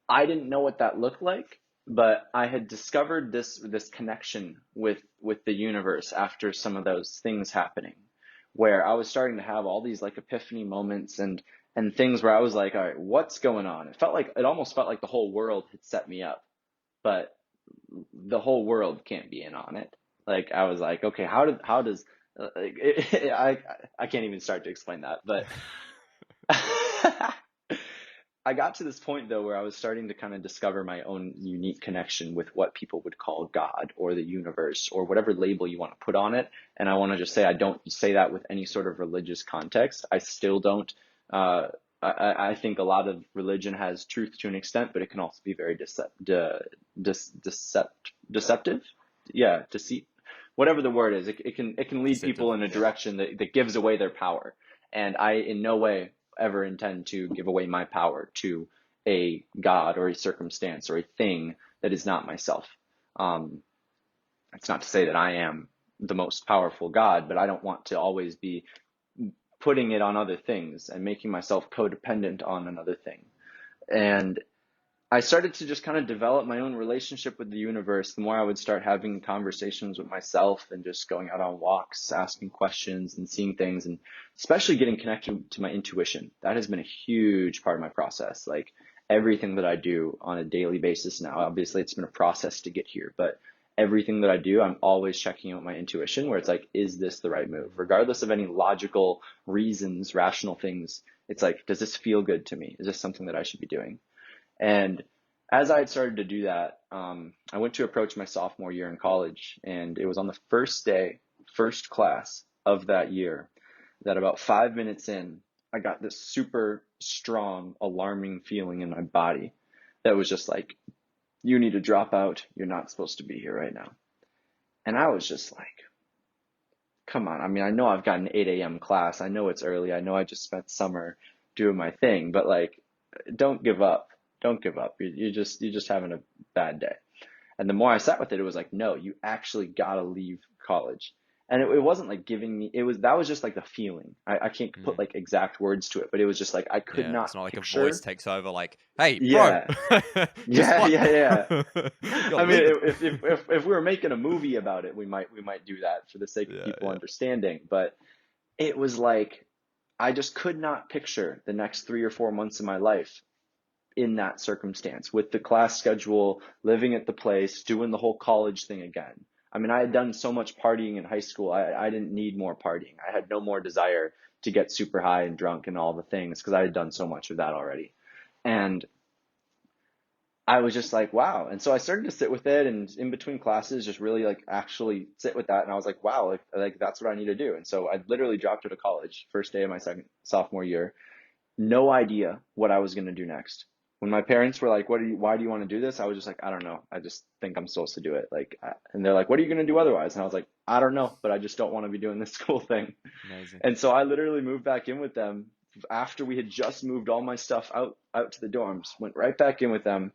I didn't know what that looked like, but I had discovered this connection with the universe after some of those things happening, where I was starting to have all these like epiphany moments and things where I was like, all right, what's going on? It almost felt like the whole world had set me up, but the whole world can't be in on it. Like, I was like, okay, how does I can't even start to explain that, but I got to this point though where I was starting to kind of discover my own unique connection with what people would call God or the universe or whatever label you want to put on it. And I want to just say, I don't say that with any sort of religious context. I still don't. I think a lot of religion has truth to an extent, but it can also be very deceptive. Yeah, deceit, whatever the word is. It can lead Deceptive, people in a direction that gives away their power. And I in no way ever intend to give away my power to a God or a circumstance or a thing that is not myself. It's not to say that I am the most powerful God, but I don't want to always be putting it on other things and making myself codependent on another thing. And I started to just kind of develop my own relationship with the universe. The more I would start having conversations with myself and just going out on walks, asking questions and seeing things, and especially getting connected to my intuition. That has been a huge part of my process. Like everything that I do on a daily basis now, obviously it's been a process to get here, but everything that I do, I'm always checking out my intuition, where it's like, is this the right move? Regardless of any logical reasons, rational things, it's like, does this feel good to me? Is this something that I should be doing? And as I had started to do that, I went to approach my sophomore year in college, and it was on the first day, first class of that year, that about 5 minutes in, I got this super strong, alarming feeling in my body that was just like, you need to drop out. You're not supposed to be here right now. And I was just like, come on. I mean, I know I've got an 8 a.m. class. I know it's early. I know I just spent summer doing my thing, but like, don't give up. Don't give up. You're just having a bad day. And the more I sat with it, it was like, no, you actually gotta leave college. And it wasn't like giving me, that was just like the feeling. I can't put like exact words to it, but it was just like, I could not It's not like picture. a voice takes over like, hey, bro. Yeah. Yeah. You're I mean, leaving. if we were making a movie about it, we might do that for the sake of people understanding. But it was like, I just could not picture the next 3 or 4 months of my life in that circumstance with the class schedule, living at the place, doing the whole college thing again. I mean, I had done so much partying in high school. I didn't need more partying. I had no more desire to get super high and drunk and all the things because I had done so much of that already. And I was just like, wow. And so I started to sit with it, and in between classes, just really like actually sit with that. And I was like, wow, like that's what I need to do. And so I literally dropped out of college, first day of my sophomore year. No idea what I was going to do next. When my parents were like, why do you want to do this? I was just like, I don't know. I just think I'm supposed to do it. Like, and they're like, what are you going to do otherwise? And I was like, I don't know, but I just don't want to be doing this school thing. Amazing. And so I literally moved back in with them after we had just moved all my stuff out to the dorms, went right back in with them.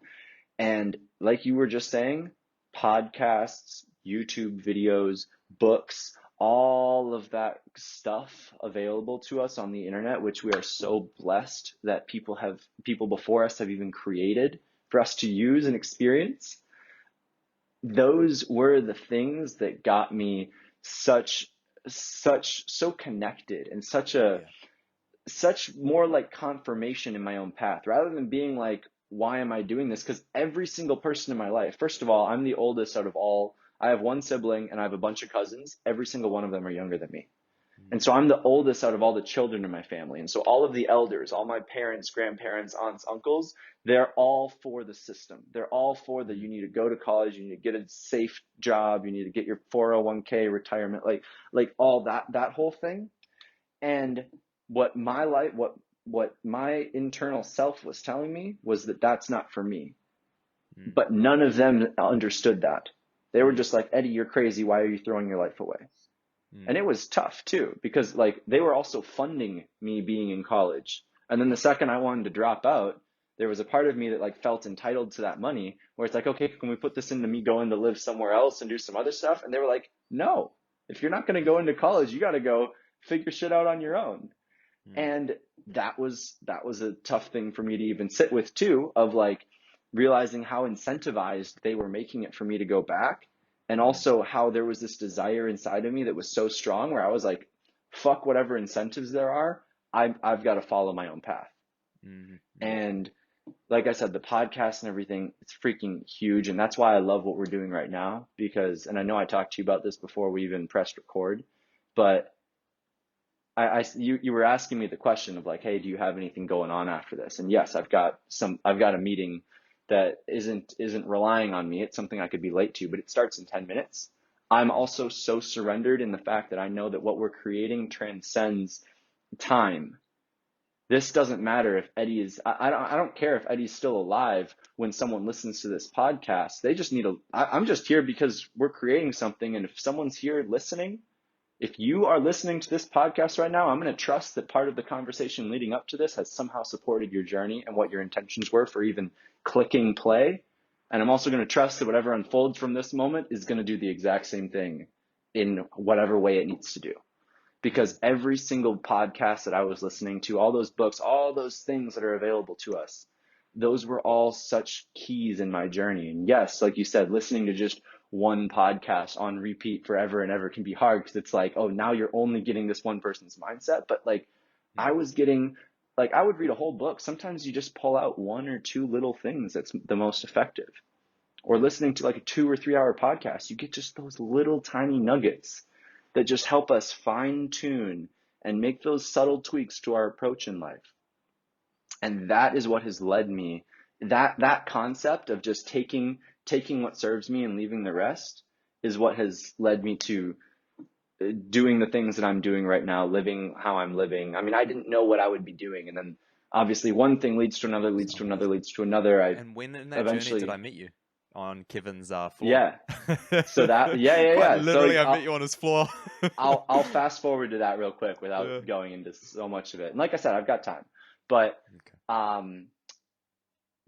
And like you were just saying, podcasts, YouTube videos, books, all of that stuff available to us on the internet, which we are so blessed that people before us have even created for us to use and experience. Those were the things that got me so connected, and such more like confirmation in my own path, rather than being like, why am I doing this? Because every single person in my life, first of all, I'm the oldest out of all. I have one sibling and I have a bunch of cousins. Every single one of them are younger than me. And so I'm the oldest out of all the children in my family. And so all of the elders, all my parents, grandparents, aunts, uncles, they're all for the system. They're all for you need to go to college, you need to get a safe job, you need to get your 401k retirement, like all that whole thing. And what my internal self was telling me was that that's not for me. But none of them understood that. They were just like, Eddie, you're crazy. Why are you throwing your life away? And it was tough too, because like they were also funding me being in college. And then the second I wanted to drop out, there was a part of me that like felt entitled to that money, where it's like, okay, can we put this into me going to live somewhere else and do some other stuff? And they were like, no, if you're not going to go into college, you got to go figure shit out on your own. And that was a tough thing for me to even sit with too, of like realizing how incentivized they were making it for me to go back. And also how there was this desire inside of me that was so strong, where I was like, fuck whatever incentives there are, I've got to follow my own path. And like I said, the podcast and everything, it's freaking huge. And that's why I love what we're doing right now, because, and I know I talked to you about this before we even pressed record, but you were asking me the question of like, hey, do you have anything going on after this? And yes, I've got a meeting that isn't relying on me. It's something I could be late to, but it starts in 10 minutes. I'm also so surrendered in the fact that I know that what we're creating transcends time. This doesn't matter if Eddie is, I don't care if Eddie's still alive when someone listens to this podcast. They just need I'm just here because we're creating something. And if someone's here listening, if you are listening to this podcast right now, I'm going to trust that part of the conversation leading up to this has somehow supported your journey and what your intentions were for even clicking play. And I'm also going to trust that whatever unfolds from this moment is going to do the exact same thing in whatever way it needs to do. Because every single podcast that I was listening to, all those books, all those things that are available to us, those were all such keys in my journey. And yes, like you said, listening to just one podcast on repeat forever and ever can be hard, because it's like, oh, now you're only getting this one person's mindset. But like I was getting, like I would read a whole book. Sometimes you just pull out one or two little things that's the most effective. Or listening to like a 2 or 3 hour podcast, you get just those little tiny nuggets that just help us fine tune and make those subtle tweaks to our approach in life. And that is what has led me, that concept of just taking what serves me and leaving the rest is what has led me to doing the things that I'm doing right now, living how I'm living. I mean, I didn't know what I would be doing. And then obviously one thing leads to another, leads to another, leads to another. And when in that journey did I meet you? On Kevin's floor. Yeah. So that, yeah. Quite literally, so I met you on his floor. I'll fast forward to that real quick without going into so much of it. And like I said, I've got time, but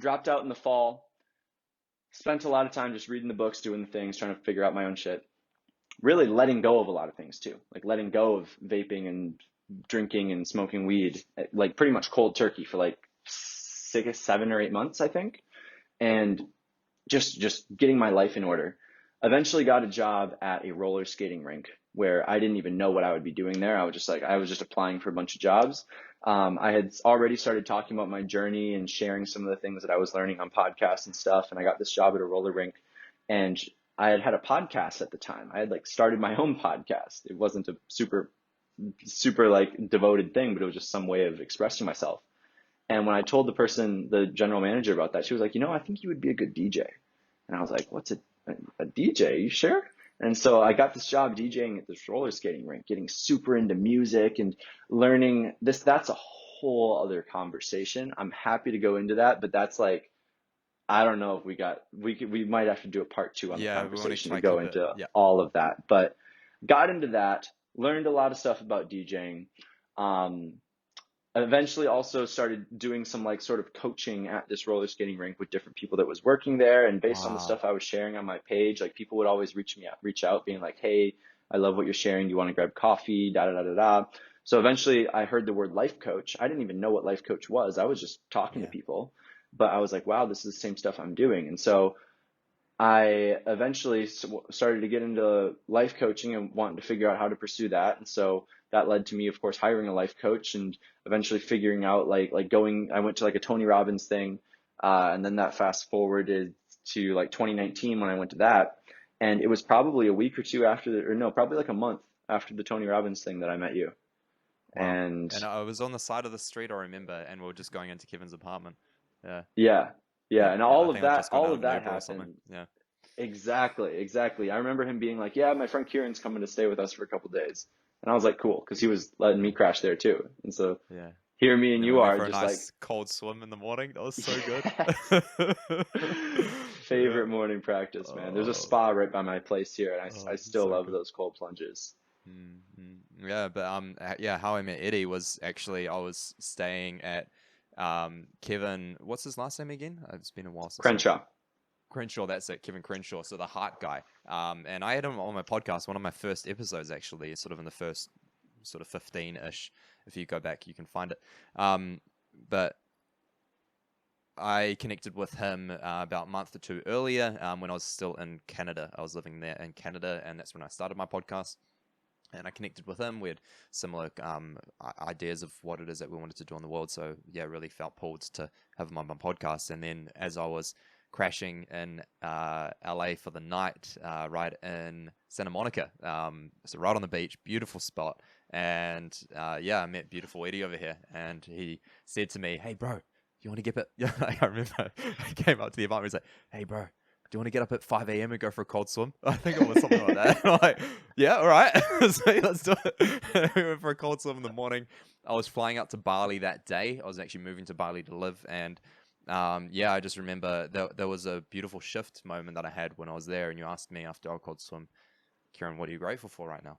dropped out in the fall, spent a lot of time just reading the books, doing the things, trying to figure out my own shit, really letting go of a lot of things too. Like letting go of vaping and drinking and smoking weed, like pretty much cold turkey for like 6, 7 or 8 months, I think. And just getting my life in order. Eventually got a job at a roller skating rink where I didn't even know what I would be doing there. I was just applying for a bunch of jobs. I had already started talking about my journey and sharing some of the things that I was learning on podcasts and stuff. And I got this job at a roller rink, and I had a podcast at the time. I had like started my own podcast. It wasn't a super like devoted thing, but it was just some way of expressing myself. And when I told the general manager about that, she was like, I think you would be a good DJ. And I was like, what's a DJ? You sure? And so I got this job DJing at this roller skating rink, getting super into music and learning this. That's a whole other conversation. I'm happy to go into that, but that's like, I don't know if we might have to do a part 2 on the Yeah, we want to conversation try to go keep it. into Yeah. all of that, but got into that, learned a lot of stuff about DJing. Eventually also started doing some like sort of coaching at this roller skating rink with different people that was working there. And based on the Wow. stuff I was sharing on my page, like people would always reach out being like, hey, I love what you're sharing. Do you want to grab coffee? Da, da, da, da, da. So eventually I heard the word life coach. I didn't even know what life coach was. I was just talking to Yeah. people, but I was like, wow, this is the same stuff I'm doing. And so I eventually started to get into life coaching and wanting to figure out how to pursue that. And so that led to me, of course, hiring a life coach and eventually figuring out I went to like a Tony Robbins thing. And then that fast forwarded to like 2019 when I went to that. And it was probably a week or two after, or no, probably like a month after the Tony Robbins thing that I met you. Wow. And And I was on the side of the street, I remember, and we were just going into Kevin's apartment. Yeah. yeah, Yeah. and Yeah. I think I'd just gone out all of of an that Uber or something. happened. Yeah. Exactly. I remember him being like, yeah, my friend Kieran's coming to stay with us for a couple days. And I was like, cool, because he was letting me crash there too. And so Yeah. here me and And you we went are for a just like, nice cold swim in the morning. That was so yes. good. Yeah. Favorite morning practice, man. There's a Oh, spa right by my place here, and I still so love good. those cold plunges. Yeah, but yeah, how I met Eddie was actually I was staying at Kevin. What's his last name again? It's been a while since I've Crenshaw. Crenshaw. That's it, Kevin Crenshaw. So the heart guy. And I had him on my podcast, one of my first episodes actually, sort of in the first sort of 15-ish. If you go back, you can find it. But I connected with him about a month or two earlier when I was still in Canada. I was living there in Canada, and that's when I started my podcast. And I connected with him. We had similar ideas of what it is that we wanted to do in the world. So, yeah, really felt pulled to have him on my podcast. And then as I was crashing in LA for the night, right in Santa Monica, so right on the beach, beautiful spot. And, yeah, I met beautiful Eddie over here. And he said to me, hey, bro, you want to get it? Yeah, I remember I came up to the apartment and was like, hey, bro, do you want to get up at 5 a.m. and go for a cold swim? I think it was something like that. And I'm like, yeah, all right. So let's do it. We went for a cold swim in the morning. I was flying out to Bali that day. I was actually moving to Bali to live. And yeah, I just remember there was a beautiful shift moment that I had when I was there. And you asked me after our cold swim, Kieran, what are you grateful for right now?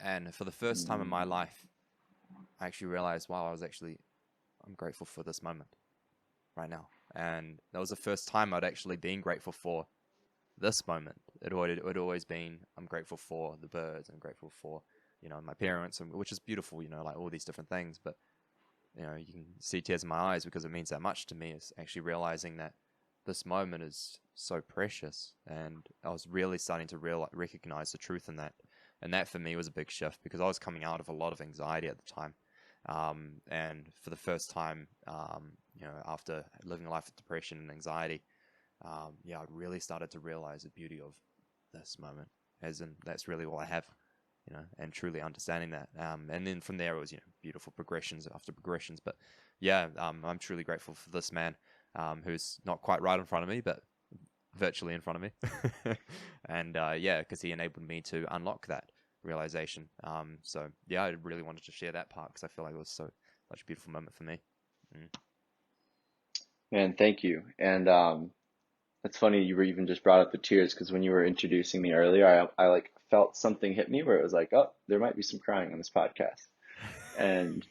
And for the first time in my life, I actually realized, wow, I'm grateful for this moment right now. And that was the first time I'd actually been grateful for this moment. It had always been, I'm grateful for the birds, I'm grateful for, my parents, which is beautiful, like all these different things. But, you can see tears in my eyes because it means that much to me. Is actually realizing that this moment is so precious. And I was really starting to recognize the truth in that. And that for me was a big shift because I was coming out of a lot of anxiety at the time. And for the first time, after living a life of depression and anxiety, I really started to realize the beauty of this moment, as in that's really all I have, and truly understanding that. And then from there, it was, beautiful progressions after progressions. But yeah, I'm truly grateful for this man, who's not quite right in front of me, but virtually in front of me. And yeah, because he enabled me to unlock that realization. So yeah, I really wanted to share that part because I feel like it was such a beautiful moment for me. Man, thank you. And it's funny you were even just brought up the tears because when you were introducing me earlier, I like felt something hit me where it was like, oh, there might be some crying on this podcast. And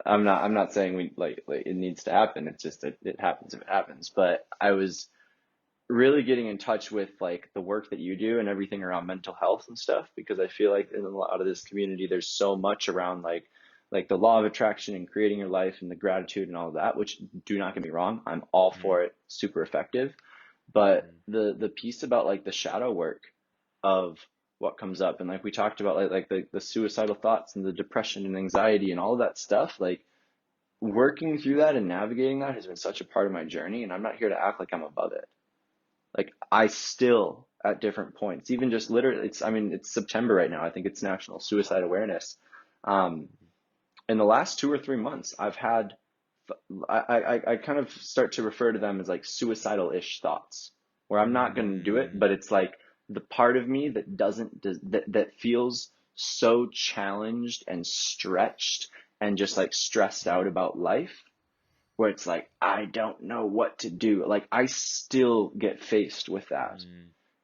I'm not saying we like it needs to happen. It's just that it happens if it happens. But I was really getting in touch with like the work that you do and everything around mental health and stuff, because I feel like in a lot of this community, there's so much around like the law of attraction and creating your life and the gratitude and all of that, which do not get me wrong, I'm all for it, super effective. But the piece about like the shadow work of what comes up. And like we talked about, like the suicidal thoughts and the depression and anxiety and all of that stuff, like working through that and navigating that has been such a part of my journey. And I'm not here to act like I'm above it. Like I still at different points, even just literally, it's September right now. I think it's National Suicide Awareness. In the last 2 or 3 months, I've had, I kind of start to refer to them as like suicidal-ish thoughts, where I'm not going to do it, but it's like the part of me that that feels so challenged and stretched and just like stressed out about life, where it's like, I don't know what to do. Like I still get faced with that.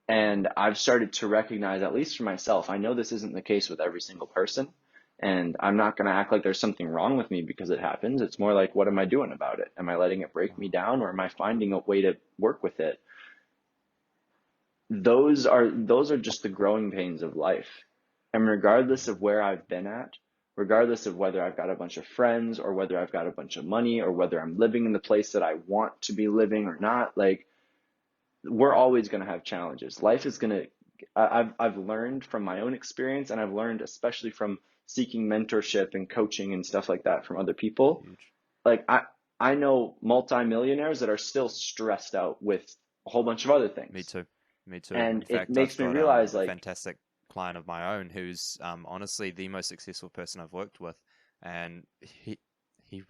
And I've started to recognize, at least for myself, I know this isn't the case with every single person. And I'm not going to act like there's something wrong with me because it happens. It's more like, what am I doing about it? Am I letting it break me down, or am I finding a way to work with it? Those are just the growing pains of life. And regardless of where I've been at, regardless of whether I've got a bunch of friends or whether I've got a bunch of money or whether I'm living in the place that I want to be living or not, like we're always going to have challenges. Life is going to, I've learned from my own experience, and I've learned especially from seeking mentorship and coaching and stuff like that from other people. Huge. Like I know multimillionaires that are still stressed out with a whole bunch of other things. Me too. Me too. And In fact, it makes I've me got realize a like, fantastic client of my own who's honestly the most successful person I've worked with, and he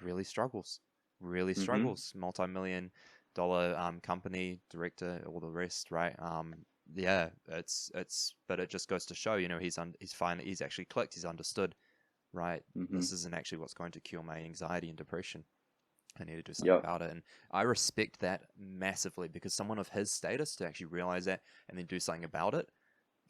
really struggles. Really struggles. Multi-million dollar company director, all the rest, right? Yeah, but it just goes to show, he's fine. He's actually clicked. He's understood, right? This isn't actually what's going to cure my anxiety and depression. I need to do something about it. And I respect that massively, because someone of his status to actually realize that and then do something about it,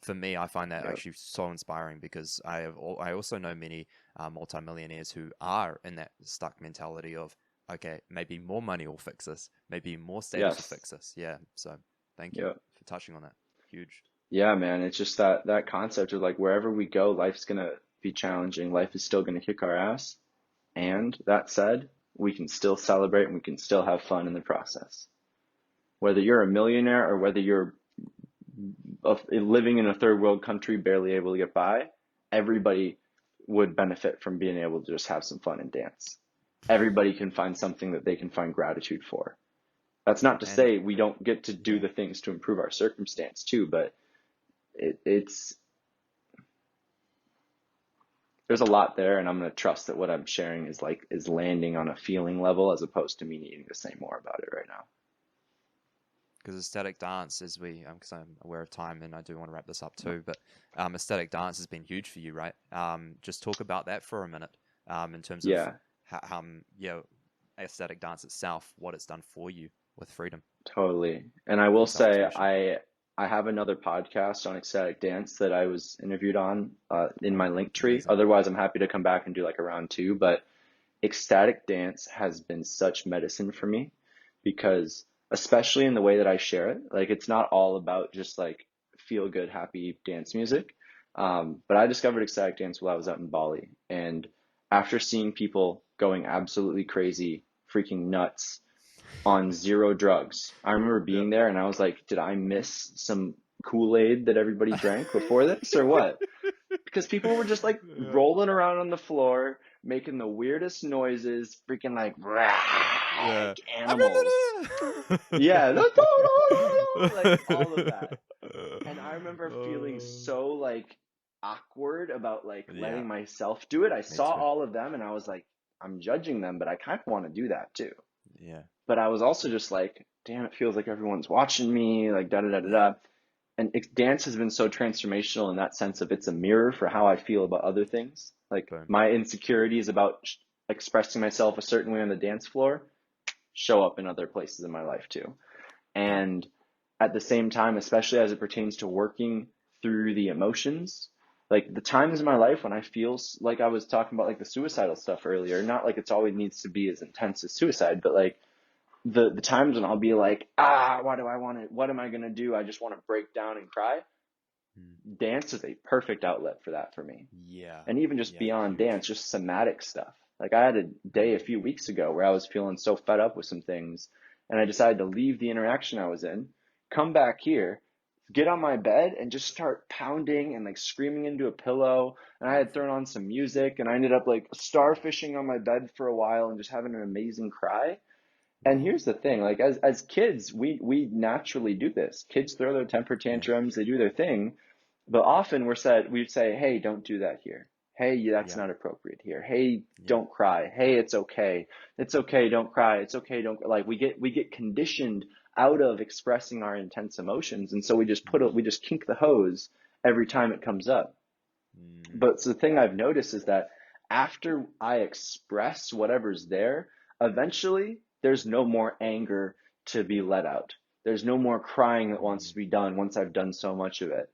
for me, I find that actually so inspiring, because I also know many multimillionaires who are in that stuck mentality of, okay, maybe more money will fix this, maybe more status will fix this. Yeah. So thank you for touching on that. Huge. Yeah, man. It's just that concept of like, wherever we go, life's going to be challenging. Life is still going to kick our ass. And that said, we can still celebrate and we can still have fun in the process. Whether you're a millionaire or whether you're living in a third world country, barely able to get by, everybody would benefit from being able to just have some fun and dance. Everybody can find something that they can find gratitude for. That's not to say we don't get to do the things to improve our circumstance too, but it's there's a lot there, and I'm going to trust that what I'm sharing is landing on a feeling level, as opposed to me needing to say more about it right now. Because ecstatic dance, because I'm aware of time and I do want to wrap this up too, but ecstatic dance has been huge for you, right? Just talk about that for a minute, in terms of how ecstatic dance itself, what it's done for you with freedom. Totally. And I will say, I have another podcast on ecstatic dance that I was interviewed on in my link tree. Amazing. Otherwise, I'm happy to come back and do like a round 2. But ecstatic dance has been such medicine for me, because especially in the way that I share it, like it's not all about just like feel good, happy dance music. But I discovered ecstatic dance while I was out in Bali. And after seeing people going absolutely crazy, freaking nuts on 0 drugs, I remember being there and I was like, did I miss some Kool-Aid that everybody drank before this or what? Because people were just like rolling around on the floor, making the weirdest noises, freaking like animals. Yeah, like all of that. And I remember feeling so like awkward about like letting myself do it. I saw all of them and I was like, I'm judging them, but I kind of want to do that too. Yeah. But I was also just like, damn, it feels like everyone's watching me, like da da da da da. And dance has been so transformational in that sense of it's a mirror for how I feel about other things. Like my insecurities about expressing myself a certain way on the dance floor show up in other places in my life too. And at the same time, especially as it pertains to working through the emotions, like the times in my life when I feel like I was talking about like the suicidal stuff earlier, not like it's always needs to be as intense as suicide, but like the times when I'll be like, why do I want it? What am I going to do? I just want to break down and cry. Dance is a perfect outlet for that for me. Yeah. And even just beyond dance, just somatic stuff. Like I had a day a few weeks ago where I was feeling so fed up with some things, and I decided to leave the interaction I was in, come back here, get on my bed and just start pounding and like screaming into a pillow. And I had Beautiful. thrown on some music and I ended up like starfishing on my bed for a while and just having an amazing cry. And Wow. here's the thing, like as kids, we naturally do this. Kids throw their temper Yeah. tantrums, they do their thing, but often we'd say, "Hey, don't do that here. Hey, that's Yeah. not appropriate here. Hey, Yeah. don't cry. Hey, it's okay. It's okay, don't cry. It's okay, don't," like we get conditioned out of expressing our intense emotions, and so Mm. we just kink the hose every time it comes up. Mm. But so the thing I've noticed is that after I express whatever's there, eventually there's no more anger to be let out. There's no more crying that wants Mm. to be done once I've done so much of it.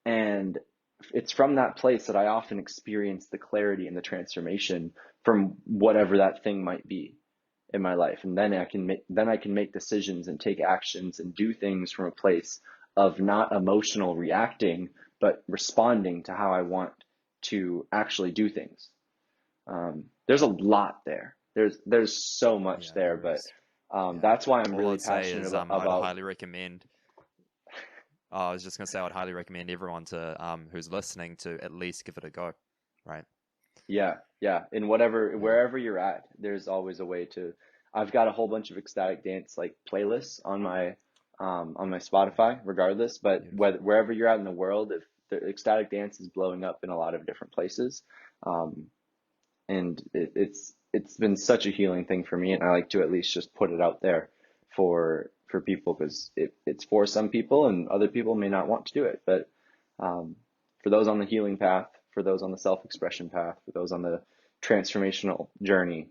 And it's from that place that I often experience the clarity and the transformation from whatever that thing might be in my life. And then I can make decisions and take actions and do things from a place of not emotional reacting, but responding to how I want to actually do things. There's a lot there. There's so much Yeah, there, there but is. Yeah. that's why I'm All really I'd say passionate is I'd about. highly recommend. I was just gonna say I'd highly recommend everyone to who's listening to at least give it a go. Right. Yeah, yeah. In Yeah. wherever you're at, there's always a way to. I've got a whole bunch of ecstatic dance like playlists on my Spotify, regardless. But Beautiful. wherever you're at in the world, if the ecstatic dance is blowing up in a lot of different places, um, and it's been such a healing thing for me, and I like to at least just put it out there for people because it's for some people, and other people may not want to do it, but um, for those on the healing path, for those on the self-expression path, for those on the transformational journey,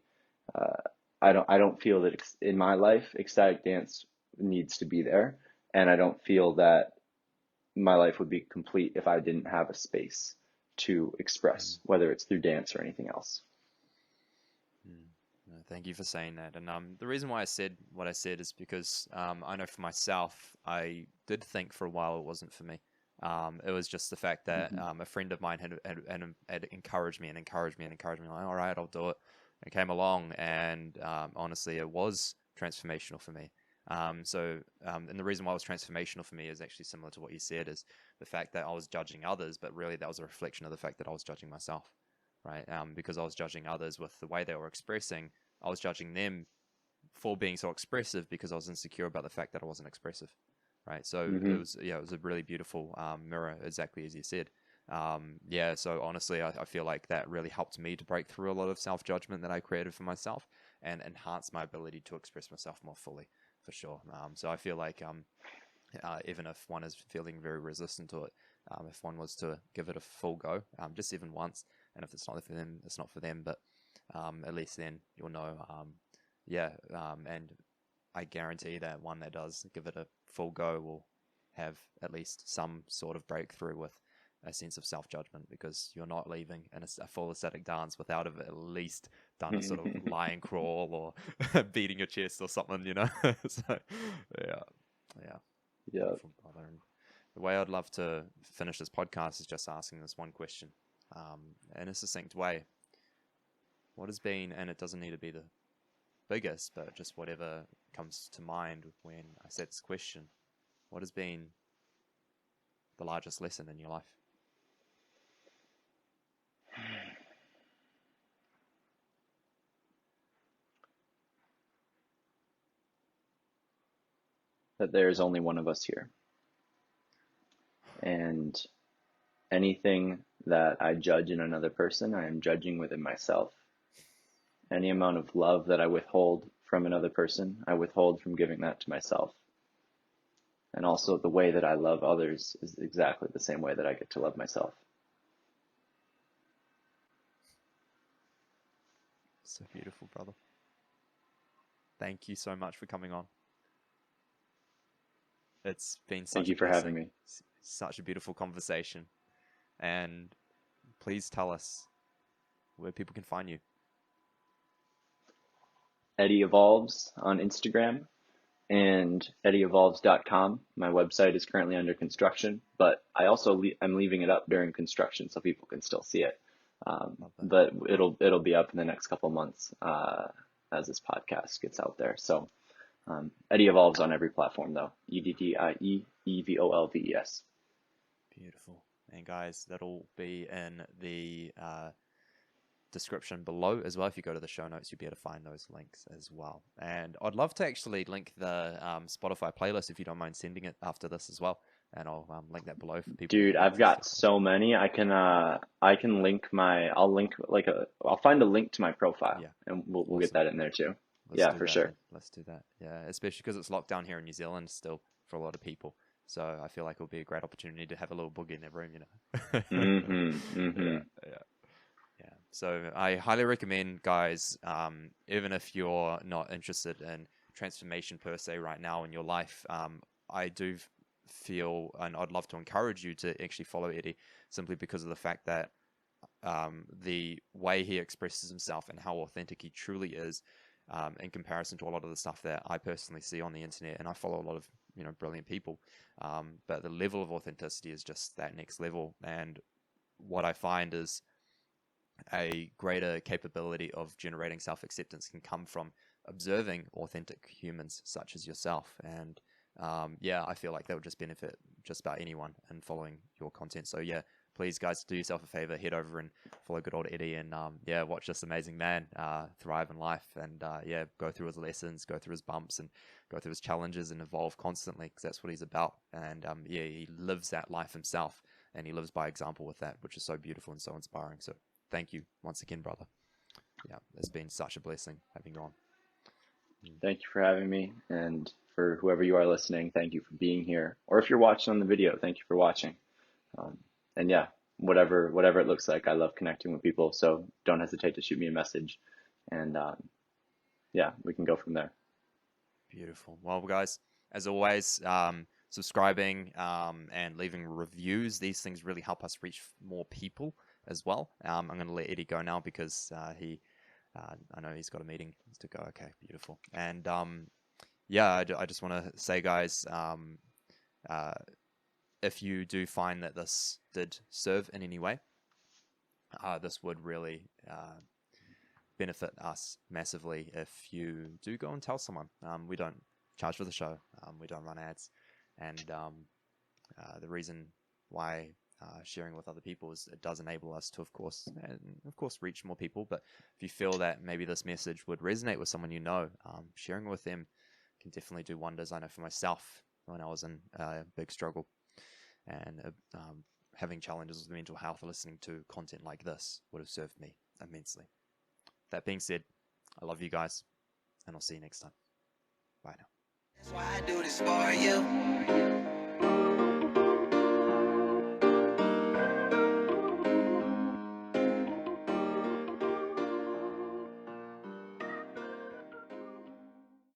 uh, I don't feel that in my life ecstatic dance needs to be there, and I don't feel that my life would be complete if I didn't have a space to Mm. express, whether it's through dance or anything else. Mm. No, thank you for saying that. And the reason why I said what I said is because I know for myself, I did think for a while it wasn't for me. It was just the fact that Hmm. a friend of mine had encouraged me and encouraged me and encouraged me, like, all right, I'll do it. I came along, and honestly, it was transformational for me. And the reason why it was transformational for me is actually similar to what you said, is the fact that I was judging others, but really that was a reflection of the fact that I was judging myself, right? Because I was judging others with the way they were expressing. I was judging them for being so expressive because I was insecure about the fact that I wasn't expressive, right? So Hmm. it was a really beautiful mirror, exactly as you said. Yeah, so honestly, I feel like that really helped me to break through a lot of self judgment that I created for myself and enhance my ability to express myself more fully, for sure. So I feel like even if one is feeling very resistant to it, if one was to give it a full go, just even once, and if it's not for them, it's not for them, but at least then you'll know. Yeah, and I guarantee that one that does give it a full go will have at least some sort of breakthrough with a sense of self-judgment, because you're not leaving in a full ecstatic dance without have at least done a sort of lion crawl or beating your chest or something, you know. So yeah, yeah. Yeah. Beautiful, brother. And the way I'd love to finish this podcast is just asking this one question, in a succinct way. What has been, and it doesn't need to be the biggest, but just whatever comes to mind when I say this question, what has been the largest lesson in your life? That there is only one of us here. And anything that I judge in another person, I am judging within myself. Any amount of love that I withhold from another person, I withhold from giving that to myself. And also, the way that I love others is exactly the same way that I get to love myself. So beautiful, brother. Thank you so much for coming on. It's been Thank such you a for having blessing, me. such a beautiful conversation. And please tell us where people can find you. Eddie Evolves on Instagram and eddieevolves.com. My website is currently under construction, but I'm leaving it up during construction so people can still see it. Love that. But it'll be up in the next couple months as this podcast gets out there. So Eddie Evolves on every platform though. Evolves. Beautiful. And guys, that'll be in the description below as well. If you go to the show notes, you'll be able to find those links as well. And I'd love to actually link the Spotify playlist if you don't mind sending it after this as well. And I'll link that below for people. Dude, I've got so many. I can link I'll find a link to my profile, Yeah. and we'll Awesome. get that in there too. Let's Yeah, do for that, sure. man. Let's do that. Yeah, especially because it's locked down here in New Zealand still for a lot of people. So I feel like it'll be a great opportunity to have a little boogie in their room, you know. Yeah. Yeah. So I highly recommend, guys, even if you're not interested in transformation per se right now in your life, I do feel, and I'd love to encourage you to actually follow Eddie, simply because of the fact that the way he expresses himself and how authentic he truly is, in comparison to a lot of the stuff that I personally see on the internet, and I follow a lot of brilliant people, but the level of authenticity is just that next level. And what I find is a greater capability of generating self-acceptance can come from observing authentic humans such as yourself. And yeah, I feel like that would just benefit just about anyone in following your content. So yeah, please guys, do yourself a favor, head over and follow good old Eddie, and yeah, watch this amazing man thrive in life, and yeah, go through his lessons, go through his bumps, and go through his challenges, and evolve constantly, because that's what he's about. And yeah, he lives that life himself, and he lives by example with that, which is so beautiful and so inspiring. So thank you once again, brother. Yeah, it's been such a blessing having you on. Thank you for having me, and for whoever you are listening, thank you for being here. Or if you're watching on the video, thank you for watching. And yeah, whatever it looks like, I love connecting with people. So don't hesitate to shoot me a message, and yeah, we can go from there. Beautiful. Well, guys, as always, subscribing and leaving reviews. These things really help us reach more people as well. I'm going to let Eddie go now because I know he's got a meeting to go. Okay, beautiful. And yeah, I just want to say, guys, if you do find that this did serve in any way, this would really benefit us massively if you do go and tell someone. We don't charge for the show. We don't run ads. And the reason why sharing with other people is it does enable us to, of course, reach more people. But if you feel that maybe this message would resonate with someone you know, sharing with them can definitely do wonders. I know for myself, when I was in a big struggle and having challenges with mental health, listening to content like this would have served me immensely. That being said, I love you guys, and I'll see you next time. Bye now. That's why I do this for you.